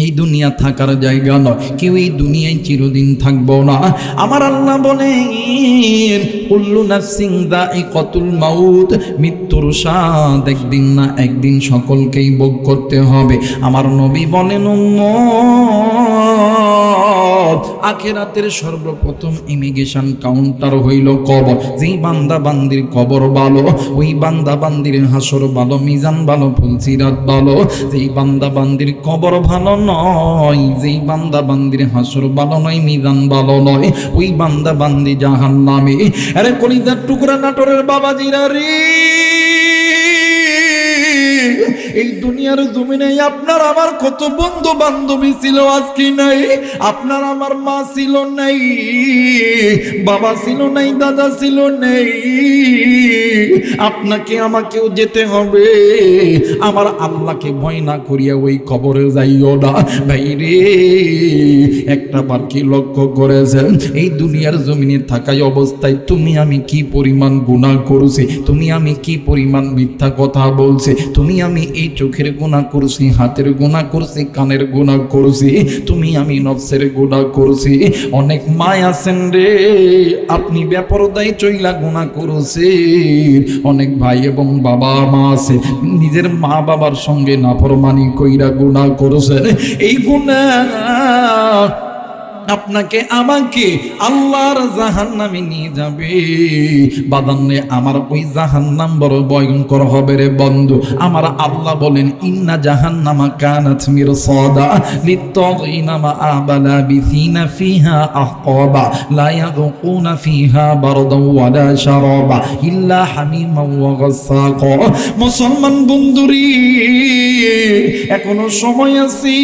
এই দুনিয়া থাকার জায়গা নয়, কেউ এই দুনিয়ায় চিরদিন থাকবো না। আমার আল্লাহ বলেন কুল্লু নাফসিন যায়িকাতুল মাউত, মৃত্যুর স্বাদ একদিন না একদিন সকলকেই ভোগ করতে হবে। আমার নবী বলেন উম্মত, আখিরাতের সর্বপ্রথম ইমিগ্রেশন কাউন্টার হইল কবর। যেই বান্দা বান্দির কবর ভালো, ওই বান্দা বান্দির হাসর ভালো, মিজান ভালো, ফুলসিরাত ভালো। যেই বান্দা বান্দির কবর ভালো নয়, যেই বান্দা বান্দির হাসর ভালো নয়, মিজান ভালো নয়, ওই বান্দা বান্দি জাহান্নামী। আরে কলিজার টুকরা নাটোরের বাবাজিরা রে, এই দুনিয়ার জমিনে আপনার আমার কত বন্ধু বান্ধবী ছিল, আজকে নাই। আপনার আমার মা ছিল নাই, বাবা ছিল নাই, দাদা ছিল নাই। আপনাকে আমাকেও যেতে হবে। আমার আল্লাহকে ভয় না করিয়া ওই কবরে যাইও না ভাই রে। একটা বার কি লক্ষ্য করেছেন, এই দুনিয়ার জমিনে থাকাই অবস্থায় তুমি আমি কি পরিমাণ গুনাহ করছি, তুমি আমি কি পরিমাণ মিথ্যা কথা বলছি, তুমি আমি এই চোখের গুনাহ করছি, হাতের গুনাহ করছি, কানের গুনাহ করছি, তুমি আমি নফসের গুনাহ করছি। অনেক মা আছেন রে, আপনি বেপরদায় চইলা গুনাহ করছেন। অনেক ভাই এবং বাবা মা আছে, নিজের মা বাবার সঙ্গে নাফরমানি কইরা গুনাহ করছেন। এই গুনাহ আপনাকে আমাকে আল্লাহর জাহান্নামে নিয়ে যাবে। বাদান্নে আমার ওই জাহান্নাম বড় ভয়ঙ্কর হবে রে বন্ধু। আমার আল্লাহ বলেন ইন্না জাহান্নামা কানাত মিরসাদা লিত্তাগিনা মাআবা লাবিসিনা ফিহা আহকাবা লা ইয়াযুকুনা ফিহা বারদাও ওয়ালা শারাবা ইল্লা হামিমান ওয়া গাসসাকা। মুসলমান বন্ধুরি, এখনো সময় আছে।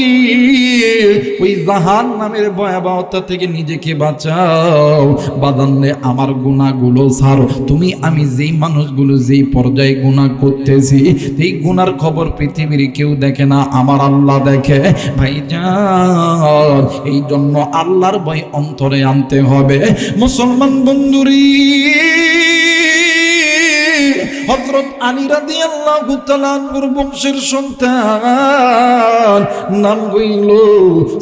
ওই জাহান্নামের ভয়াবহতা থেকে নিজেকে বাঁচাও। বাদান্নে আমার গুনাহগুলো ছাড়ো। তুমি আমি যেই মানুষগুলো যেই পর্যায়ে গুনাহ করতেছি, এই গুনার খবর পৃথিবীর কেউ দেখে না, আমার আল্লাহ দেখে ভাইজান। এই জন্য আল্লাহর ভয় অন্তরে আনতে হবে মুসলমান বন্ধুরি। হযরত আলী রাদিয়াল্লাহু তাআলা আনহুর বংশের সন্তান, নাম হইল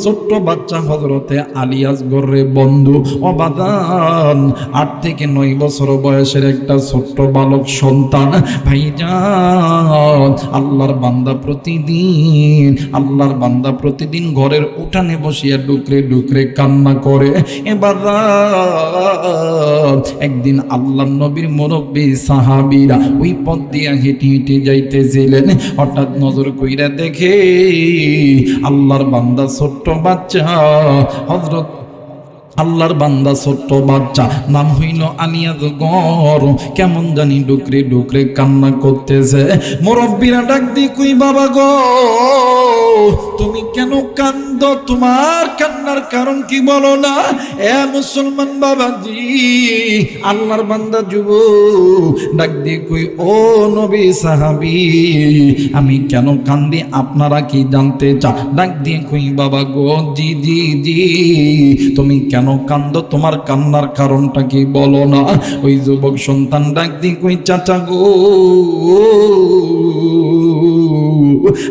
ছোট্ট বাচ্চা হযরতে আলী আসগর রে বন্ধু। অবাদান 8 থেকে 9 বছর বয়সের একটা ছোট্ট বালক সন্তান। ভাইজান, আল্লাহর বান্দা প্রতিদিন ঘরের উঠানে বসিয়া ডুকরে ডুকরে কান্না করে। এবার একদিন আল্লাহর নবীর মুরব্বী সাহাবীরা ওই পথ দিয়া হেঁটে হেঁটে যাইতেছিলেন। হঠাৎ নজর কইরা দেখে আল্লাহর বান্দা ছোট্ট বাচ্চা, হযরত আল্লাহর বান্দা ছোট্ট বাচ্চা, নাম হইল আলিয়াজগর, কেমন জানি ডুকরে ডুকরে কান্না করতেছে। মুরব্বীরা ডাক দিয়ে কই বাবা গো, তুমি কেন কান্দ? তোমার কান্নার কারণ কি বলো না? এ মুসলমান বাবাজি, আল্লাহর বান্দা যুবক ডাক দিয়ে কই ও নবী সাহাবী, আমি কেন কান্দি আপনারা কি জানতে চান? ডাক দিয়ে কই বাবা গো, জি জি জি, তুমি কেন কান্দো? তোমার কান্নার কারণটা কি বলো না? ওই যুবক সন্তান ডাক দিয়ে কই চাচা গো,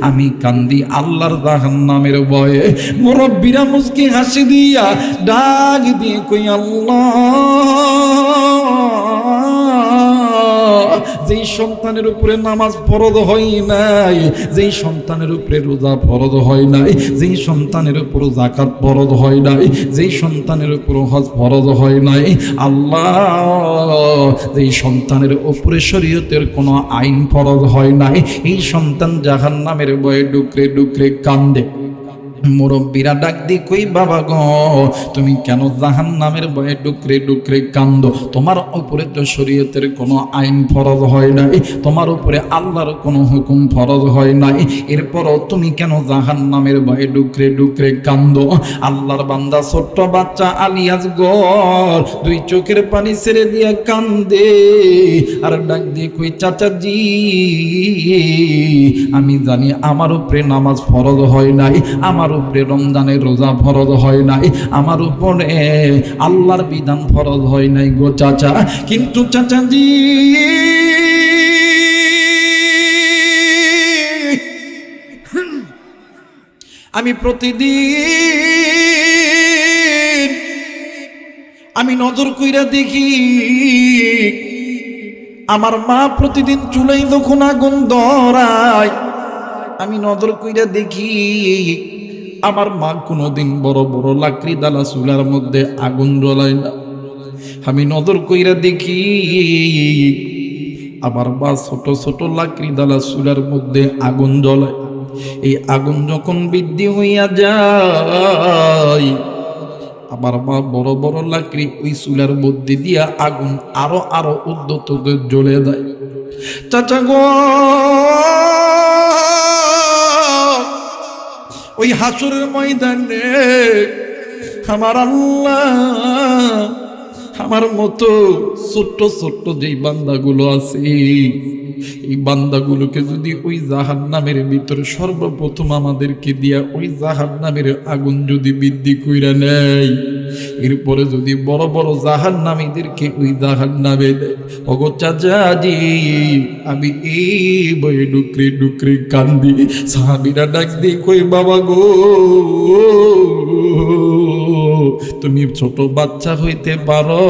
আমি কান্দি আল্লাহর জাহান্নামের ভয়ে। মুরব্বীরা মুস্কি হাসি দিয়া ডাক দিয়ে কই আল্লাহ, যেই সন্তানের উপরে নামাজ ফরজ হয় নাই, যেই সন্তানের উপরে রোজা ফরজ হয় নাই, যেই সন্তানের উপর যাকাত ফরজ হয় নাই, যেই সন্তানের উপর হজ ফরজ হয় নাই, আল্লাহ যেই সন্তানের উপরে শরীয়তের কোনো আইন ফরজ হয় নাই, এই সন্তান জাহান্নামের ভয়ে ডুকরে ডুকরে কান্দে। মুরব্বীরা ডাক দিয়ে কই বাবা গো, তুমি কেন জাহান্নামের ভয়ে ডুকরে ডুকরে কান্দো? তোমার উপরে তো শরীয়তের কোনো আইন ফরজ হয় নাই, তোমার উপরে আল্লাহর কোনো হুকুম ফরজ হয় নাই, এরপরও তুমি কেন জাহান্নামের ভয়ে ডুকরে ডুকরে কান্দো? আল্লাহর বান্দা ছোট্ট বাচ্চা আলী আসগর 2 চোখের পানি ছেড়ে দিয়া কান্দে আর ডাক দিয়ে কই চাচা জি, আমি জানি আমার উপরে নামাজ ফরজ হয় নাই, আমার উপরে রমজানের রোজা ফরজ হয় নাই, আমার উপরে আল্লাহর বিধান ফরজ হয় নাই গো চাচা। কিন্তু চাচাজি, আমি প্রতিদিন আমি নজর কইরা দেখি আমার মা প্রতিদিন চুলাই যখন আগুন ধরায়, আমি নজর কইরা দেখি আমার মা কোনোদিন বড় বড় লাকড়ি দালা চুলার মধ্যে আগুন জ্বলায় না। আমি নজর কইরা দেখি আমার মা ছোট ছোট লাকড়ি দালা চুলার মধ্যে আগুন জ্বলায়। এই আগুন যখন বৃদ্ধি হইয়া যায়, আমার মা বড় বড় লাকড়ি ওই চুলার মধ্যে দিয়া আগুন আরো আরো উদ্যত জ্বলে দেয়। চাচা গো, ওই হাসরের ময়দানে আমার আল্লাহ আমার মতো ছোট্ট ছোট্ট যেই বান্দাগুলো আছে, এই বান্দাগুলোকে যদি ওই জাহান্নামের ভিতরে সর্বপ্রথম আমাদেরকে দিয়া ওই জাহান্নামের আগুন যদি বৃদ্ধি কইরা নেয়, এরপরে যদি বড় বড় জাহান্নামীদেরকে ওই জাহান্নামে দেয়, ওগো চাচাজি আমি এই বই ডুকরি ডুকরি কান্দি। সাহাবীরা ডাক দিয়ে কই, বাবা গো তুমি ছোট বাচ্চা হইতে পারো,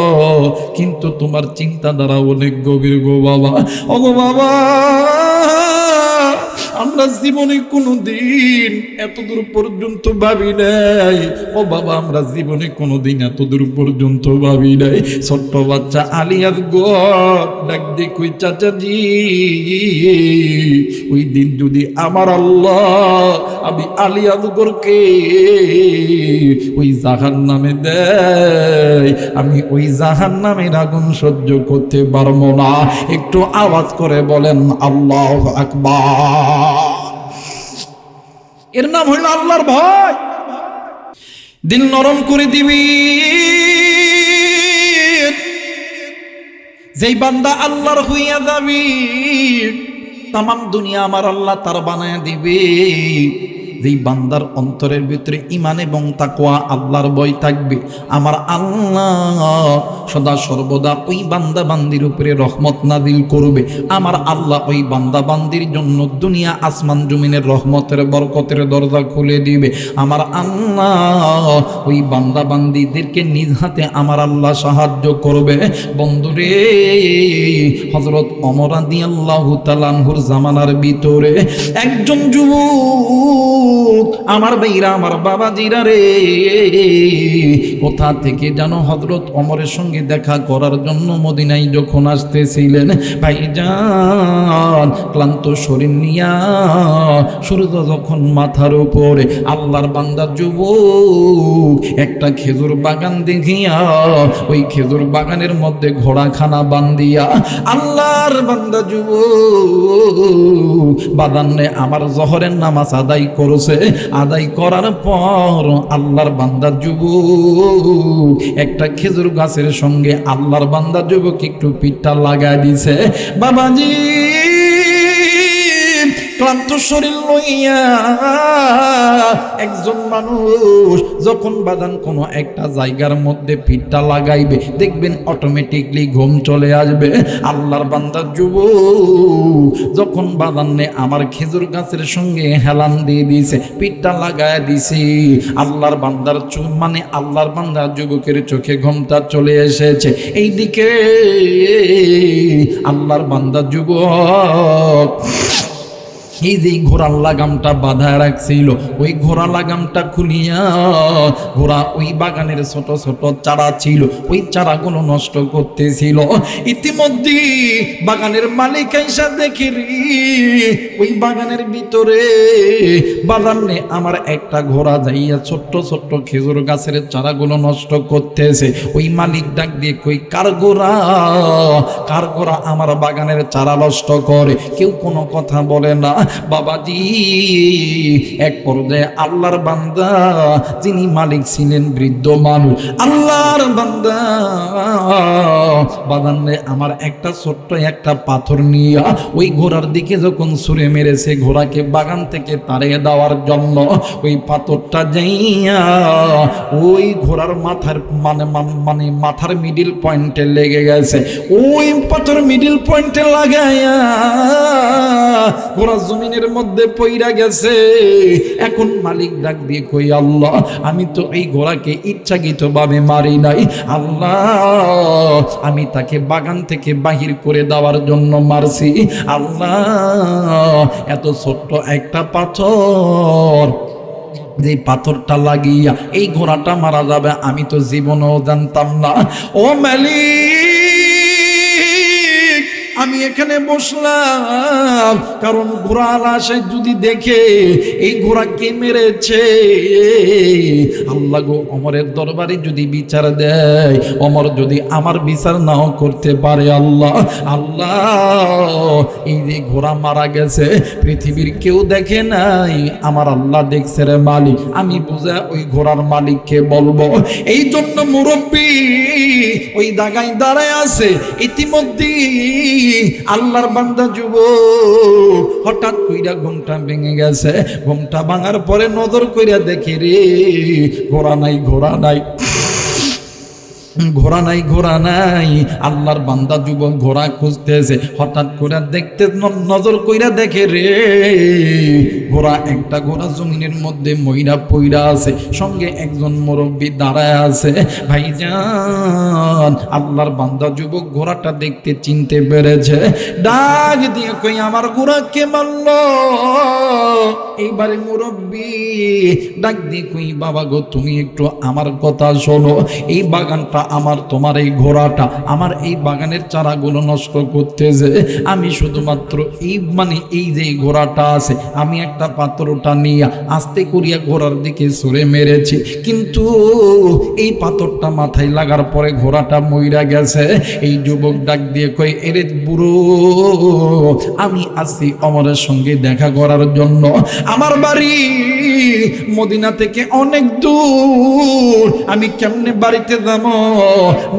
কিন্তু তোমার চিন্তাধারা অনেক গভীর গো বাবা। ওগো বাবা, আমরা জীবনে কোনোদিন এতদূর পর্যন্ত ভাবি নাই। ও বাবা, আমরা জীবনে কোনোদিন এতদূর পর্যন্ত ভাবি নাই। ছোট্ট বাচ্চা আলিয়ার ঘর ডাক দিয়ে কই, চাচাজি ওই দিন যদি আমার আল্লাহ আমি আলিয়ার ঘরকে ওই জাহান্নামে দেয়, আমি ওই জাহান্নামের আগুন সহ্য করতে পারবো না। একটু আওয়াজ করে বলেন আল্লাহু আকবার। এর নাম হইল আল্লাহর ভয়। দিল নরম করে দিবি যেই বান্দা আল্লাহর হইয়া যাবি, তাম দুনিয়া আমার আল্লাহ তার বানায় দিবে। যেই বান্দার অন্তরের ভিতরে ঈমান এবং তাকওয়া আল্লাহর ভয় থাকবে, আমার আল্লাহ সদা সর্বদা ওই বান্দা বান্দির উপরে রহমত নাযিল করবে। আমার আল্লাহ ওই বান্দা বান্দির জন্য দুনিয়া আসমান জমিনের রহমতের বরকতের দরজা খুলে দিবে। আমার আল্লাহ ওই বান্দা বান্দিদেরকে নিজ হাতে আমার আল্লাহ সাহায্য করবে। বন্ধুরে, হযরত ওমর রাদিয়াল্লাহু তাআলা আনহুর জামানার ভিতরে একজন যুবক, আমার ভাইরা আমার বাবাজিরা রে, কোথা থেকে জানো হযরত ওমরের সঙ্গে দেখা করার জন্য মদিনায় যখন আসতেছিলেন, ভাইজান ক্লান্ত শরীর নিয়া সূর্য যখন মাথার উপরে, আল্লাহর বান্দা যুবক একটা খেজুর বাগান দেখিয়া ওই খেজুর বাগানের মধ্যে ঘোড়াখানা বান্ধিয়া আল্লাহর বান্দা যুবক বাদানে আমার জহরের নামাজ আদায় করছে। আদায় করার পর আল্লাহর বান্দা যুবক একটা খেজুর গাছের সঙ্গে আল্লাহর বান্দা যুবক একটু পিঠটা লাগাই দিছে। বাবাজি ক্লান্ত শরীর লইয়া একজন মানুষ যখন বাদান কোনো একটা জায়গার মধ্যে পিঠটা লাগাইবে, দেখবেন অটোমেটিকলি ঘুম চলে আসবে। আল্লাহর বান্দা যুবক যখন বাদানে আমার খেজুর গাছের সঙ্গে হেলান দিয়ে দিয়েছে, পিঠটা লাগায় দিছি, আল্লাহর বান্দার মানে আল্লাহর বান্দার যুবকের চোখে ঘুমটা চলে এসেছে। এইদিকে আল্লাহর বান্দা যুবক এই যে ঘোড়ার লাগামটা বাঁধায় রাখছিল, ওই ঘোড়া লাগামটা খুলিয়া ঘোড়া ওই বাগানের ছোট ছোট চারা ছিল, ওই চারাগুলো নষ্ট করতেছিল। ইতিমধ্যে বাগানের মালিক আইসা দেখি ওই বাগানের ভিতরে বাগানে আমার একটা ঘোড়া যাইয়া ছোট্ট ছোট্ট খেজুর গাছের চারাগুলো নষ্ট করতেছে। ওই মালিক ডাক দিয়ে কই, কার ঘোড়া আমার বাগানের চারা নষ্ট করে? কেউ কোনো কথা বলে না। বাবাজি এক পর্যায়ে আল্লাহর বান্দা যিনি মালিক ছিলেন বৃদ্ধ মানুষ, আল্লাহর বান্দা বাদানে আমার একটা ছোট্ট একটা পাথর নিয়ে ওই ঘোড়ার দিকে যখন ছুঁড়ে মেরেছে ঘোড়াকে বাগান থেকে তাড়িয়ে দেওয়ার জন্য, ওই পাথরটা যাইয়া ওই ঘোড়ার মাথার মানে মাথার মিডিল পয়েন্টে লেগে গেছে। ওই পাথর মিডিল পয়েন্টে লাগাইয়া ঘোড়া জমিনের মধ্যে পইরা গেছে। এখন মালিক ডাক দিয়ে কই, আল্লাহ আমি তো এই ঘোড়াকে ইচ্ছাকৃতভাবে মারি নাই আল্লাহ, আমি তাকে বাগান থেকে বাহির করে দেওয়ার জন্য মারছি আল্লাহ। এত ছোট্ট একটা পাথর, যে পাথরটা লাগিয়া এই ঘোড়াটা মারা যাবে আমি তো জীবনেও জানতাম না। ও মালিক, আমি এখানে বসলাম কারণ ঘোড়াওয়ালা আসে যদি দেখে এই ঘোড়া কে মেরেছে, আল্লাহ গো ওমরের দরবারে যদি বিচার দেয়, ওমর যদি আমার বিচার নাও করতে পারে আল্লাহ, আল্লাহ এই যে ঘোড়া মারা গেছে পৃথিবীর কেউ দেখে নাই, আমার আল্লাহ দেখছে রে মালিক, আমি বুঝা ওই ঘোড়ার মালিককে বলবো। এই জন্য মুরব্বী ওই দাগায় দাঁড়ায় আছে। ইতিমধ্যে আল্লাহর বান্দা যুবক হঠাৎ কইরা ঘুমটা ভেঙে গেছে। ঘুমটা ভাঙার পরে নজর কইরা দেখে রে ঘোড়া নাই, ঘোড়া নাই, ঘোড়া নাই, ঘোড়া নাই। আল্লাহর বান্দা যুবক ঘোড়া খুঁজতেছে, হঠাৎ করে দেখতে নজর কইরা দেখে রে ঘোড়া, একটা ঘোড়া জমিনের মধ্যে মইরা পইরা আছে, সঙ্গে একজন মুরব্বী দাঁড়ায় আছে। ভাইজান আল্লাহর বান্দা যুবক ঘোড়াটা দেখতে চিনতে পেরেছে, ডাক দিয়ে কই আমার ঘোড়া কে মারল? এইবারে মুরব্বী ডাক দিয়ে কই বাবা গো তুমি একটু আমার কথা শোনো, এই বাগানটা আমার, তোমার এই ঘোড়াটা আমার এই বাগানের চারাগুলো নষ্ট করতেছে, আমি শুধুমাত্র এই যে ঘোড়াটা আছে আমি একটা পাথরটা নিয়ে আস্তে করিয়া ঘোড়ার দিকে ছুঁড়ে মেরেছি, কিন্তু এই পাথরটা মাথায় লাগার পরে ঘোড়াটা মইরা গেছে। এই যুবক ডাক দিয়ে কই এরে বুড়ো, আমি আছি ওমরের সঙ্গে দেখা করার জন্য, আমার বাড়ি মদিনা থেকে অনেক দূর, আমি কেমনে বাড়িতে যাব?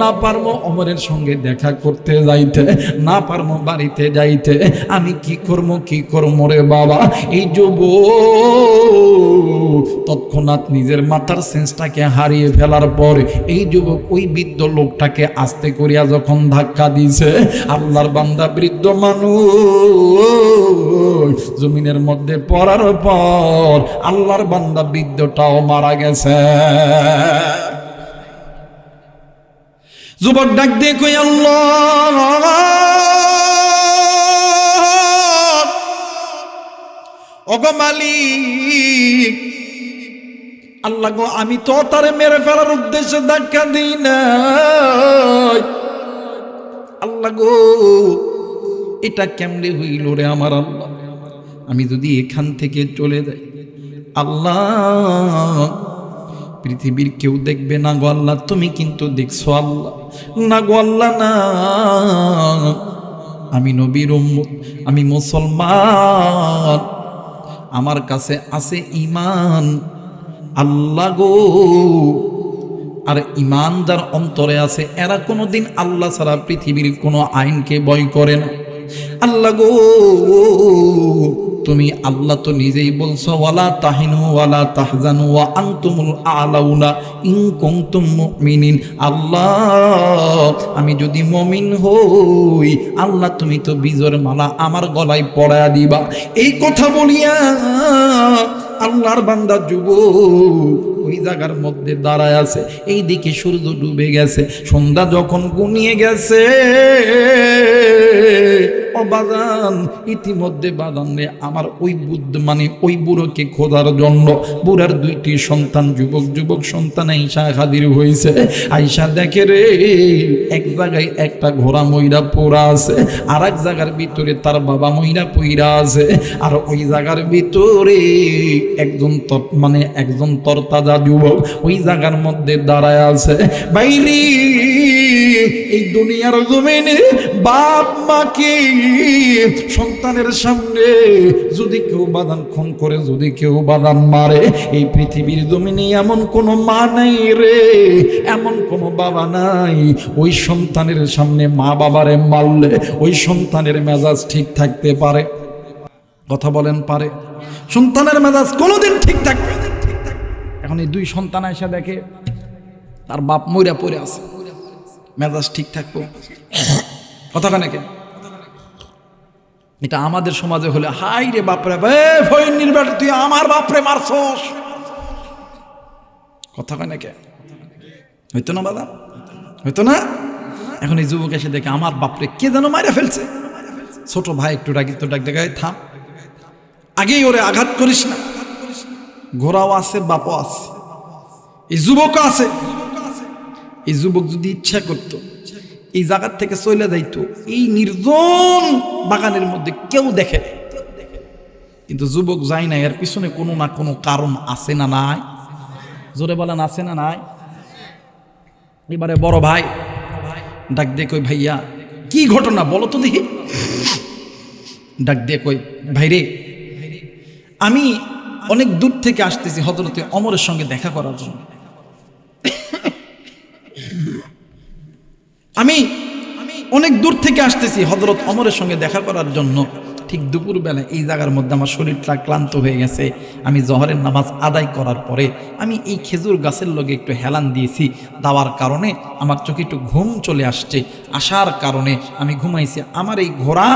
না পারবো ওমরের সঙ্গে দেখা করতে যাইতে, না পারবো বাড়িতে যাইতে, আমি কি করবো রে বাবা? এই যুবক তৎক্ষণাৎ নিজের মাথার সেন্সটাকে হারিয়ে ফেলার পরে এই যুবক ওই বৃদ্ধ লোকটাকে আস্তে করিয়া যখন ধাক্কা দিছে, আল্লাহর বান্দা বৃদ্ধ মানুষ জমিনের মধ্যে পড়ার পর আল্লাহর বান্দা বৃদ্ধটাও মারা গেছে। যুবক ডাক দিয়ে কই আল্লাহ, ওগো মালিক, আল্লাহ গো আমি তো তারে মেরে ফেলার উদ্দেশ্যে ধাক্কা দিই নাই, আল্লাহ গো এটা কেমনে হইল রে আমার আল্লাহ? আমি যদি এখান থেকে চলে যাই আল্লাহ, পৃথিবীর কেউ দেখবে না গো আল্লাহ, তুমি কিন্তু দেখছো আল্লাহ, না গো আল্লাহ না, আমি নবীর উম্মত, আমি মুসলমান, আমার কাছে আছে ঈমান আল্লাহ গো। আর ঈমান যার অন্তরে আছে এরা কোনোদিন আল্লাহ ছাড়া পৃথিবীর কোনো আইনকে ভয় করে না। আল্লাহ গো তুমি আল্লাহ তো নিজেই বলছো ওয়ালা তাহিনু ওয়ালা তাহজানু ওয়া আনতুমুল আলাউনা ইন কুনতুম মুমিনিন। আল্লাহ আমি যদি মুমিন হই আল্লাহ তুমি তো বিজয়ের মালা আমার গলায় পরায়া দিবা। এই কথা বলিয়া আল্লাহর বান্দা যুবক ওই জায়গার মধ্যে দাঁড়ায় আছে, এই দিকে সূর্য ডুবে গেছে, সন্ধ্যা যখন ঘনিয়ে গেছে, ও বাজান ইতিমধ্যে বাজানে আমার ওই ওই বুড়োকে খোঁজার জন্য বুড়ার দুইটি সন্তান যুবক সন্তান আইসা হাজির হয়েছে। আইসা দেখে রে এক জায়গায় একটা ঘোড়া ময়রা পোড়া আছে, আর এক জায়গার ভিতরে তার বাবা ময়রা পইরা আছে, আর ওই জায়গার ভিতরে একজন তরতাজা যুবক ওই জায়গার মধ্যে দাঁড়ায় আছে। বাইরে এই দুনিয়ার জমিনে বাপ মাকে সন্তানের সামনে যদি কেউ বাদান খুন করে, যদি কেউ বাদান মারে, এই পৃথিবীর জমিনে এমন কোনো মা নাই রে, এমন কোনো বাবা নাই ওই সন্তানের সামনে মা বাবারে মারলে ওই সন্তানের মেজাজ ঠিক থাকতে পারে? কথা বলেন পারে? সন্তানের মেজাজ কোনোদিন ঠিক থাকবে? এখন এই দুই সন্তান এসে দেখে তার বাপ মইরা পড়ে আছে, মেজাজ ঠিক থাকবো? কথা কেন? এটা আমাদের সমাজে হলে হাই রে বাপরে, ফইন্নির বেটা তুই আমার বাপরে মারছস, কথা কয় না কে? হইতো না বাবা, হইতো না? এখন এই যুবক এসে দেখে আমার বাপরে কে যেন মাইরা ফেলছে। ছোট ভাই একটু রাগি, তো ডাক দেখায় থাম, আগেই ওরে আঘাত করিস না। ঘোড়াও আছে, বাপও আছে, এই যুবকও আছে। এই যুবক যদি ইচ্ছা করত এই জায়গার থেকে চলে যাইতো, এই নির্জন বাগানের মধ্যে কেউ দেখে না, কিন্তু যুবক যায় না। এর পিছনে কোনো না কোনো কারণ আছে না নাই? জোরে বলেন, আছে না নাই? এবারে বড় ভাই ডাক দিয়ে কই, ভাইয়া কি ঘটনা বলো তো দেখি। ডাক দিয়ে কই, ভাইরে আমি অনেক দূর থেকে আসতেছি হযরতে ওমরের সঙ্গে দেখা করার জন্য। আমি অনেক দূর থেকে আসতেছি হযরত ওমরের সঙ্গে দেখা করার জন্য। ঠিক দুপুরবেলা এই জায়গার মধ্যে আমার শরীরটা ক্লান্ত হয়ে গেছে। আমি জোহরের নামাজ আদায় করার পরে আমি এই খেজুর গাছের লগে একটু হেলান দিয়েছি, দেওয়ার কারণে আমার চোখে একটু ঘুম চলে আসছে। আসার কারণে আমি ঘুমাইছি। আমার এই ঘোড়া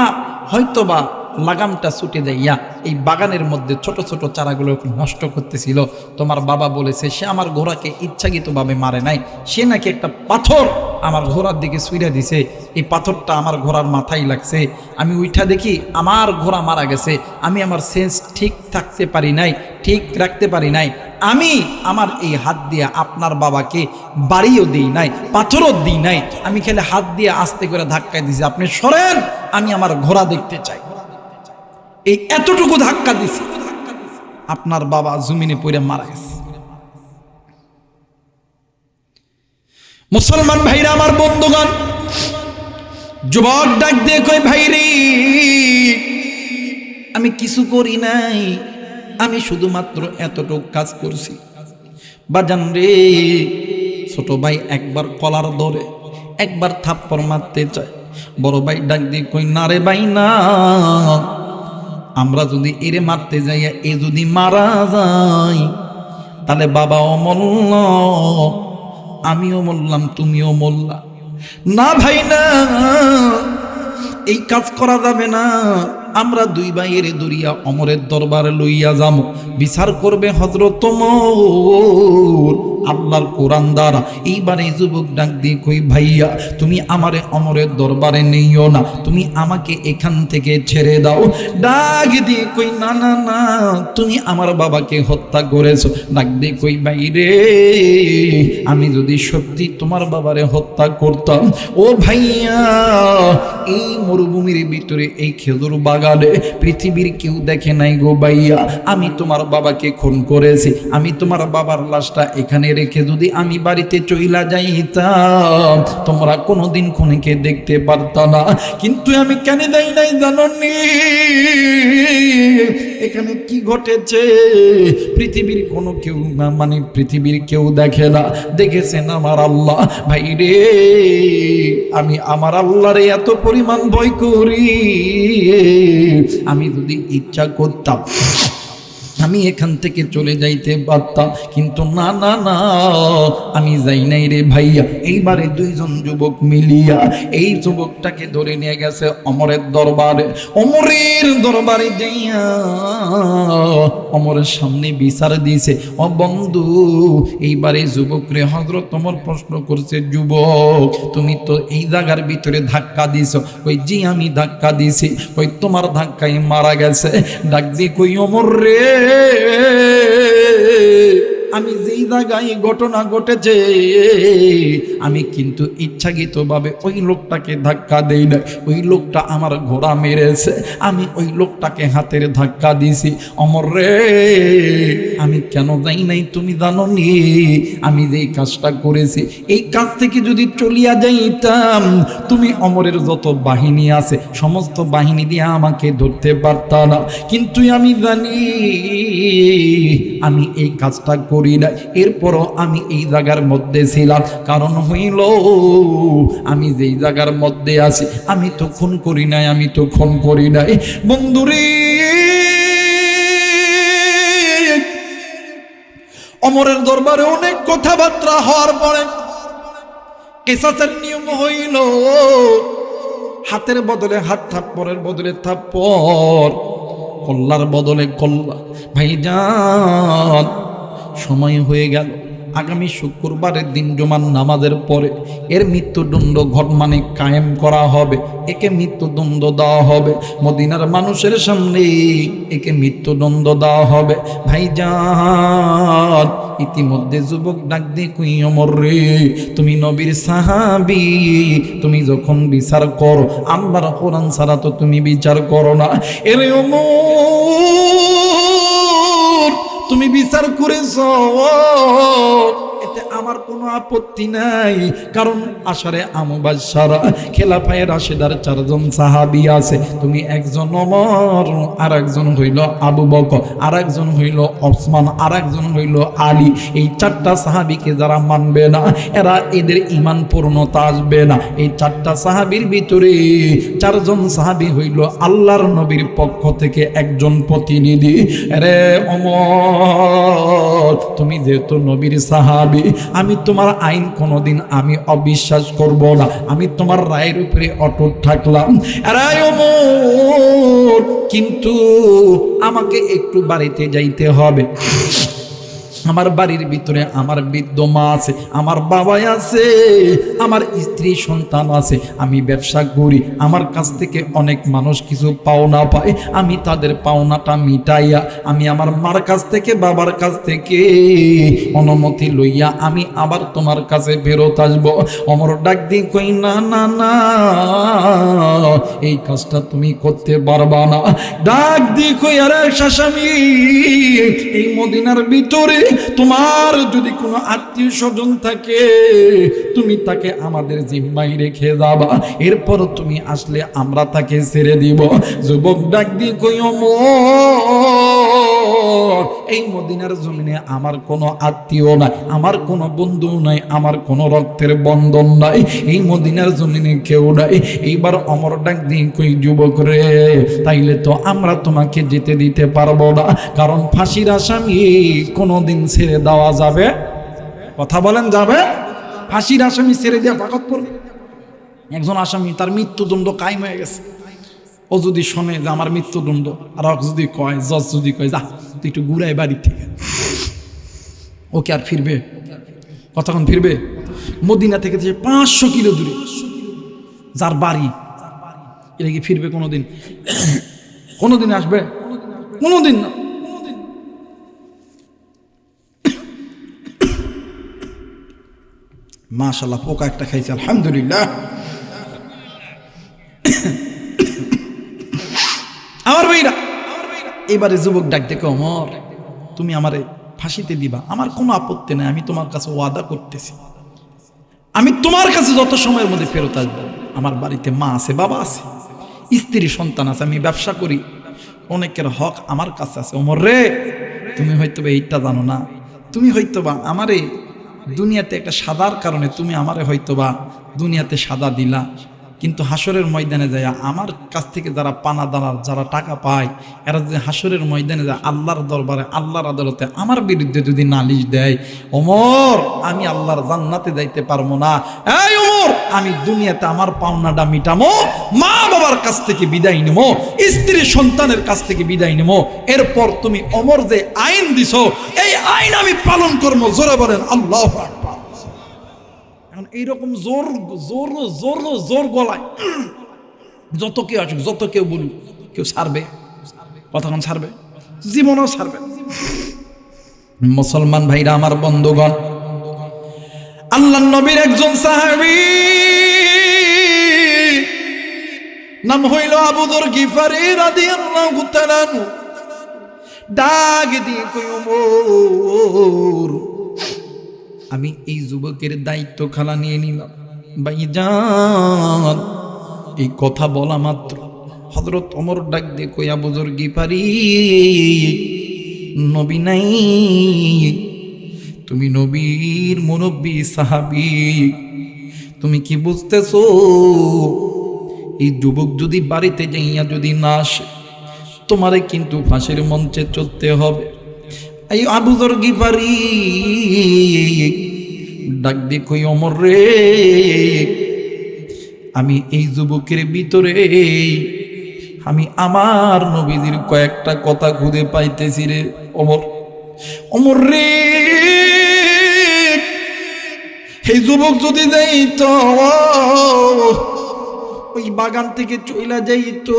হয়তোবা লাগামটা ছুটে যাইয়া এই বাগানের মধ্যে ছোট ছোট চারাগুলো নষ্ট করতেছিল। তোমার বাবা বলেছে সে আমার ঘোড়াকে ইচ্ছাকৃতভাবে মারে নাই, সে নাকি একটা পাথর আমার ঘোড়ার দিকে ছুঁড়ে দিছে। এই পাথরটা আমার ঘোড়ার মাথায় লাগছে। আমি উইঠা দেখি আমার ঘোড়া মারা গেছে। আমি আমার সেন্স ঠিক থাকতে পারি নাই, ঠিক রাখতে পারি নাই। আমি আমার এই হাত দিয়ে আপনার বাবাকে বাড়িও দিই নাই, পাথরও দিই নাই। আমি খেলে হাত দিয়ে আস্তে করে ধাক্কায় দিছি, আপনি সরেন, আমি আমার ঘোড়া দেখতে চাই। এই এতটুকু ধাক্কা দিছি, আপনার বাবা জমিনে পড়ে মারা গেছে। মুসলমান ভাইরা, আমার বন্ধুগণ, যুবক ডাক দিয়ে কই, ভাইরে আমি কিছু করি নাই, আমি শুধুমাত্র এতটুকু কাজ করছি। বাজান রে, ছোট ভাই একবার কলার ধরে একবার থাপ্পড় মারতে চায়। বড় ভাই ডাক দিয়ে কই, না রে ভাই না, আমরা যদি এরে মারতে যাইয়া এ যদি মারা যাই তাহলে বাবাও মরল, আমিও মরলাম, তুমিও মরলা। না ভাই না, এই কাজ করা যাবে না। আমরা দুই ভাইয়ের দরিয়া ওমরের দরবারে লইয়া যাম, বিচার করবে হযরত ওমর আল্লাহর কোরআন দ্বারা। এইবারে যুবক ডাক দিয়ে কই, ভাইয়া তুমি আমারে ওমরের দরবারে নিও না, তুমি আমাকে এখান থেকে ছেড়ে দাও। ডাক দিয়ে কই, না না না, তুমি আমার বাবাকে হত্যা করেছো। ডাক দিয়ে কই, ভাইরে আমি যদি সত্যি তোমার বাবারে হত্যা করতাম, ও ভাইয়া এই মরুভূমির ভিতরে এই খেজুর বাগানে পৃথিবীর কেউ দেখে নাই গো ভাইয়া, আমি তোমার বাবাকে খুন করেছি। আমি তোমার বাবার লাশটা এখানে রেখে যদি আমি বাড়িতে চইলা যাইতাম, তোমরা কোনোদিন খুনিকে দেখতে পারতা না। কিন্তু আমি কেন যাই নাই জাননি? এখানে কি ঘটেছে পৃথিবীর কোনো কেউ না, মানে পৃথিবীর কেউ দেখে না, দেখেছেন আমার আল্লাহ। ভাই রে, আমি আমার আল্লাহরে এত পরিমাণ ভয় করি, আমি যদি ইচ্ছা করতাম আমি এখান থেকে চলে যাইতে পারতাম, কিন্তু না না না, আমি যাই নাই রে ভাইয়া। এইবারে দুইজন যুবক মিলিয়া এই যুবকটাকে ধরে নিয়ে গেছে ওমরের দরবারে। ওমরের দরবারে যাইয়া ওমরের সামনে বিচার দিয়েছে। ও বন্ধু, এইবারে যুবক রে হযরত ওমর প্রশ্ন করছে, যুবক তুমি তো এই জায়গার ভিতরে ধাক্কা দিছো। কই, জি আমি ধাক্কা দিছি। কই, তোমার ধাক্কায় মারা গেছে। ডাক দিয়ে কই, ওমর রে আমি যেই জায়গায় ঘটনা ঘটেছে আমি কিন্তু ইচ্ছাকৃতভাবে ওই লোকটাকে ধাক্কা দেই না, ওই লোকটা আমার ঘোড়া মেরেছে, আমি ওই লোকটাকে হাতের ধাক্কা দিছি। ওমর রে আমি কেন যাই নাই তুমি জানো নি? আমি যেই কাজটা করেছি এই কাজ থেকে যদি চলিয়া যাইতাম, তুমি ওমরের যত বাহিনী আছে সমস্ত বাহিনী দিয়ে আমাকে ধরতে পারতা না। কিন্তু আমি জানি আমি এই কাজটা করি না, এরপরও আমি এই জায়গার মধ্যে ছিলাম। কারণ হইল আমি যেই জায়গার মধ্যে আছি আমি তো খুন করি নাই, আমি তো খুন করি নাই। বন্ধুরে, ওমরের দরবারে অনেক কথাবার্তা হওয়ার পরে কিসাসের নিয়ম হইল হাতের বদলে হাত, থাপ্পড়ের বদলে থাপ্পড়, কল্লার বদলে কল্লা। ভাইজান সময় হয়ে গেল, আগামী শুক্রবারের দিন জুমার নামাজের পরে এর মৃত্যুদণ্ড মানে কায়েম করা হবে, একে মৃত্যুদণ্ড দেওয়া হবে, মদিনার মানুষের সামনে একে মৃত্যুদণ্ড দেওয়া হবে। ভাইজান ইতিমধ্যে যুবক ডাক দিয়ে কই ওমর রে, তুমি নবীর সাহাবী, তুমি যখন বিচার করো আল্লাহর কোরআন ছাড়া তো তুমি বিচার করো না। এরে ওমর তুমি বিচার করেছো, এতে আমার কোনো আপত্তি নাই, কারণ আশারে মুবাশশারা খেলাফায়ে রাশেদার 4 জন সাহাবী আছে, তুমি একজন ওমর, আর একজন হইল আবু বকর, আর একজন হইল ওসমান, আর একজন হইল আলী। এই 4টা সাহাবীকে যারা মানবে না এরা এদের ঈমান পূর্ণতা আসবে না। এই 4টা সাহাবীর ভিতরে 4 জন সাহাবী হইল আল্লাহর নবীর পক্ষ থেকে একজন প্রতিনিধি। আরে ওমর তুমি যেহেতু নবীর সাহাবী, আমি তোমার আইন কোনোদিন আমি অবিশ্বাস করব না, আমি তোমার রায়ের উপরে অটুট থাকলাম। আরে ওমর কিন্তু আমাকে একটু বাড়িতে যাইতে হবে, আমার বাড়ির ভিতরে আমার বৃদ্ধ মা আছে, আমার বাবা আছে, আমার স্ত্রী সন্তান আছে, আমি ব্যবসা করি, আমার কাছ থেকে অনেক মানুষ কিছু পাওনা পায়, আমি তাদের পাওনাটা মিটাইয়া আমি আমার মার কাছ থেকে বাবার কাছ থেকে অনুমতি লইয়া আমি আবার তোমার কাছে ফেরত আসবো। ওমর ডাক দিয়ে কই না না না, এই কাজটা তুমি করতে পারবা না। ডাক দিয়ে কই আরে শাসামি, এই মদিনার ভিতরে তোমার যদি কোনো আত্মীয় স্বজন থাকে তুমি তাকে আমাদের জিম্মায় রেখে যাবা, এরপর তুমি আসলে আমরা তাকে ছেড়ে দিব। যুবক ডাক দিয়ে কই ওমর এই মদিনার জমিনে আমার কোনো আত্মীয় নাই, আমার কোনো বন্ধু নাই, আমার কোনো রক্তের বন্ধন নাই, এই মদিনার জমিনে কেউ নাই। এইবার ওমর ডাক দিয়ে কই যুবক রে, তাইলে তো আমরা তোমাকে যেতে দিতে পারবো না, কারণ ফাঁসির আসামি কোনোদিন ছেড়ে দেওয়া যাবে? কথা বলেন যাবে? ফাঁসির আসামি ছেড়ে দেওয়া পাকত পড়বে? একজন আসামি তার মৃত্যুদণ্ড কায়েম হয়ে গেছে, ও যদি শোনে যে আমার মৃত্যুদণ্ড, আর যদি কয় জজ যদি কয় যা তুই একটু ঘুরাই বাড়ির থেকে, ও কি আর ফিরবে? কতক্ষণ ফিরবে? মদিনা থেকে যে 500 কিলো দূরে যার বাড়ি, এটা কি ফিরবে কোনোদিন? কোনোদিন আসবে? কোনোদিন না। মাশাআল্লাহ পোকা একটা খাইছে, আলহামদুলিল্লাহ। আমার ভাইরা এবারে যুবক ডাক দেখো, ওমর তুমি আমারে ফাঁসিতে দিবা, আমার কোনো আপত্তি নাই, আমি তোমার কাছে ওয়াদা করতেছি, আমি তোমার কাছে যত সময়ের মধ্যে ফেরত আসবো। আমার বাড়িতে মা আছে, বাবা আছে, স্ত্রী সন্তান আছে, আমি ব্যবসা করি, অনেকের হক আমার কাছে আছে। ওমর রে তুমি হয়তোবা এইটা জানো না, তুমি হয়তোবা আমারে দুনিয়াতে একটা সাদার কারণে তুমি আমারে হয়তোবা দুনিয়াতে সাদা দিলা, কিন্তু হাসরের ময়দানে যায় আমার কাছ থেকে যারা পানা দানার যারা টাকা পায় এরা যদি হাসরের ময়দানে যায় আল্লাহর দরবারে আল্লাহর আদালতে আমার বিরুদ্ধে যদি নালিশ দেয়, ওমর আমি আল্লাহর জান্নাতে যাইতে পারবো না। এই ওমর আমি দুনিয়াতে আমার পাওনাটা মিটামো, মা বাবার কাছ থেকে বিদায় নেবো, স্ত্রী সন্তানের কাছ থেকে বিদায় নেবো, এরপর তুমি ওমর যে আইন দিছো এই আইন আমি পালন করবো। জোরে বলেন আল্লাহু আকবার। এখন এইরকম জোর জোর জোর জোর গলায় যত কেউ আসুক, যত কেউ বলুক, কেউ ছাড়বে? কতক্ষণ ছাড়বে? জীবনও ছাড়বে। মুসলমান ভাইরা আমার বন্ধুগণ, আল্লাহর নবীর একজন সাহাবী নাম হইল আবু যর গিফারী রাদিয়াল্লাহু তাআলা আনহু। ডাক দিয়ে কই ওমর আমি এই যুবকের দায়িত্ব খালা নিয়ে নিলাম। ভাইজান এই কথা বলা মাত্র হযরত ওমর ডাক দিয়ে কই আবু যর গিফারী নবী নাই, তুমি নবীর মুরব্বী সাহাবী, তুমি কি বুঝতেছো এই যুবক যদি বাড়িতে যাইয়া যদি না আসে তোমারে কিন্তু ফাঁসির মঞ্চে চড়তে হবে। এই আবু যর গিফারী ডাক দিয়ে কই ওমর রে আমি এই যুবকের ভিতরে আমি আমার নবীজির কয়েকটা কথা খুঁজে পাইতেছি রে ওমর। ওমর রে, এই যুবক যদি যাইতো ওই বাগান থেকে চইলা যাইতো,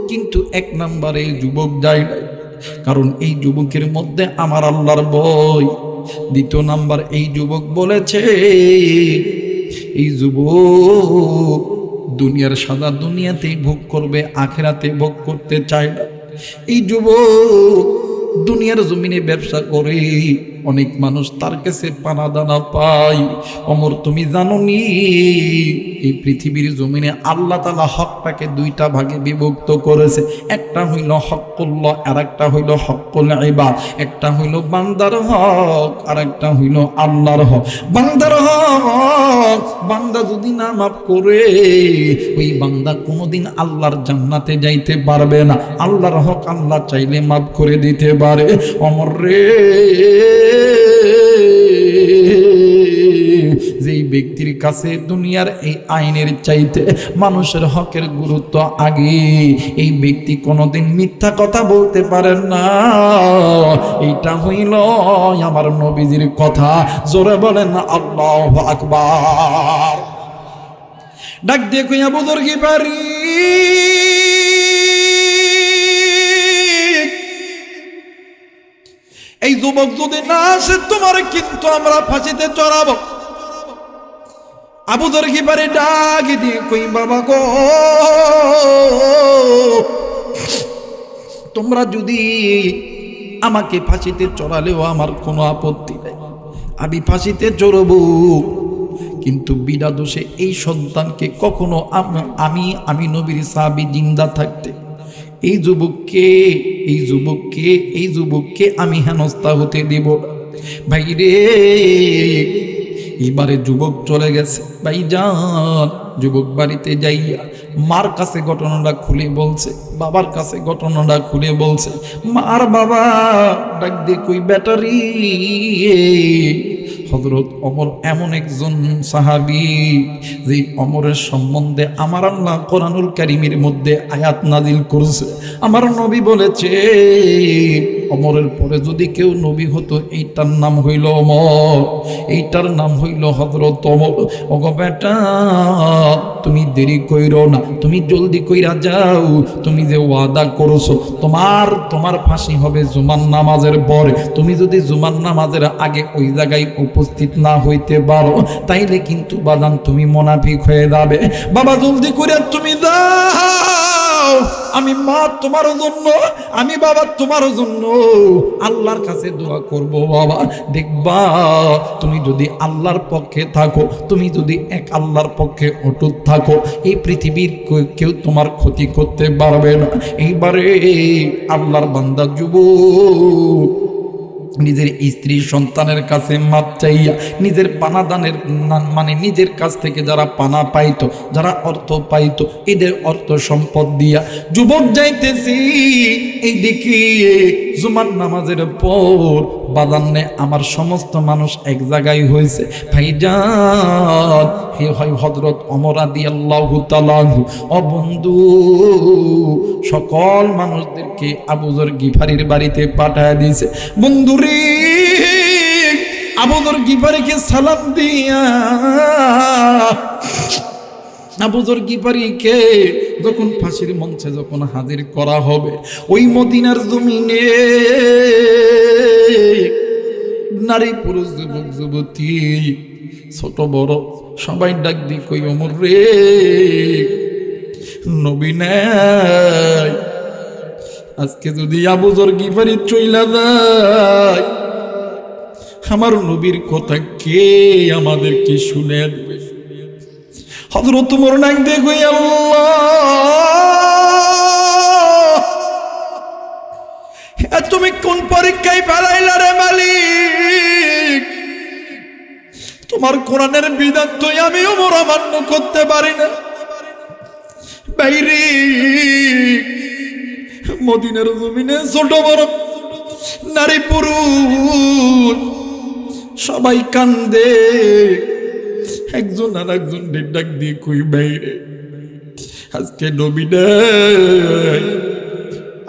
কিন্তু এক নম্বরে এই যুবক যায় না, কারণ এই যুবকের মধ্যে আমার আল্লাহর ভয়। দ্বিতীয় নাম্বার, এই যুবক বলেছে এই যুবক দুনিয়ার সাদা দুনিয়াতেই ভোগ করবে, আখেরাতে ভোগ করতে চায় না। এই যুবক দুনিয়ার জমিনে ব্যবসা করে, অনেক মানুষ তার কাছে পানা দানা পায়। ওমর, তুমি জানো নি এই পৃথিবীর জমিনে আল্লাহ তাআলা হকটাকে দুইটা ভাগে বিভক্ত করেছে। একটা হইল হকুল্লাহ, আর একটা হইল হকুল ইবাদ। একটা হইল বান্দার হক, আর একটা হইল আল্লাহর হক। বান্দার হক, বান্দা যদি না মাফ করে ওই বান্দা কোনোদিন আল্লাহর জান্নাতে যাইতে পারবে না। আল্লাহর হক আল্লাহ চাইলে মাফ করে দিতে পারে। ওমর রে, যেই ব্যক্তির কাছে দুনিয়ার এই আইনের চাইতে মানুষের হকের গুরুত্ব আগে, এই ব্যক্তি কোনোদিন মিথ্যা কথা বলতে পারেন না। এইটা হইল আমার নবীজির কথা। জোরে বলেন আল্লাহু আকবার। ডাক দিয়ে কইয়া বুজুর্গি পারি, এই যুবক যদি না আসে তোমার কিন্তু আমরা ফাঁসিতে চড়াবো। আবু যর গিফারি ডাক দিয়ে কই, বাবা গো, তোমরা যদি আমাকে ফাঁসিতে চড়ালেও আমার কোনো আপত্তি নেই, আমি ফাঁসিতে চড়বো, কিন্তু বিনা দোষে এই সন্তানকে কখনো আমি নবীর সাহাবী জিন্দা থাকতে এই যুবককে আমি হেনস্থা হতে দেব না। ভাই রে, এবারে যুবক চলে গেছে। ভাইজান, যুবক বাড়িতে যাইয়া মার কাছে ঘটনাটা খুলে বলছে, বাবার কাছে ঘটনাটা খুলে বলছে। মার বাবা ডাক দিয়ে কই, ব্যাটারি হযরত ওমর এমন একজন সাহাবী যে ওমরের সম্বন্ধে আমার আল্লাহ কোরআনুল কারীমের মধ্যে আয়াত নাজিল করেছে। আমার নবী বলেছে ওমরের পরে যদি কেউ নবী হতো এইটার নাম হইল ওমর, এইটার নাম হইল হযরত ওমর। ওগো বেটা, তুমি দেরি কইরো না, তুমি জলদি কইরা যাও। তুমি যে ওয়াদা করছো তোমার ফাঁসি হবে জুমার নামাজের পরে। তুমি যদি জুমার নামাজের আগে ওই জায়গায় উপস্থিত না হইতে পারো তাইলে কিন্তু বাদান তুমি মুনাফিক হয়ে যাবে। বাবা জলদি করে তুমি যাও, আমি মা তোমার জন্য, আমি বাবা তোমার জন্য আল্লাহর কাছে দোয়া করব। বাবা দেখবা, তুমি যদি আল্লাহর পক্ষে থাকো, তুমি যদি এক আল্লাহর পক্ষে অটুট থাকো, এই পৃথিবীর কেউ তোমার ক্ষতি করতে পারবে না। এইবারে আল্লাহর বান্দা যুবক নিজের স্ত্রী সন্তানের কাছে মাপ চাইয়া নিজের পানাদানের মানে নিজের কাছ থেকে যারা পানা পাইতো, যারা অর্থ পাইতো, এদের অর্থ সম্পদ দিয়া যুবক যাইতেছি। এই দেখি জুমার নামাজের পর বাদান্নে আমার সমস্ত মানুষ এক জায়গায় হয়েছে। ভাইজান, হে হয় হযরত ওমর রাদিয়াল্লাহু তাআলা আনহু, ও বন্ধু, সকল মানুষদেরকে আবু যর গিফারির বাড়িতে পাঠায় দিয়েছে। বন্ধুরে, আবু যর গিফারিকে সালাম দিয়া আবু যর গিফারিকে যখন ফাঁসির মঞ্চে যখন হাজির করা হবে, ওই মদিনার জমিনে নারী পুরুষ যুবক যুবতী ছোট বড় সবাই ডাক দিয়ে কই, ওমর রে, নবী নাই, আজকে যদি আবু যর গিফারি চইলা যায়, আমার নবীর কথা কে আমাদেরকে শুনে দেবে? হযরত ওমর ডাক দিয়ে কই, আল্লাহ, তুমি কোন পরীক্ষায় ফেলাইলা রে মালিক? তোমার কোরআনের বিধান তো আমি ওমর অমান্য করতে পারি না। বাইরে মদিনার জমিনে ছোট বড় নারী পুরুষ সবাই কান্দে। একজন আর একজন ডাক দিয়ে কই বাইরে আজকে নবী নাই,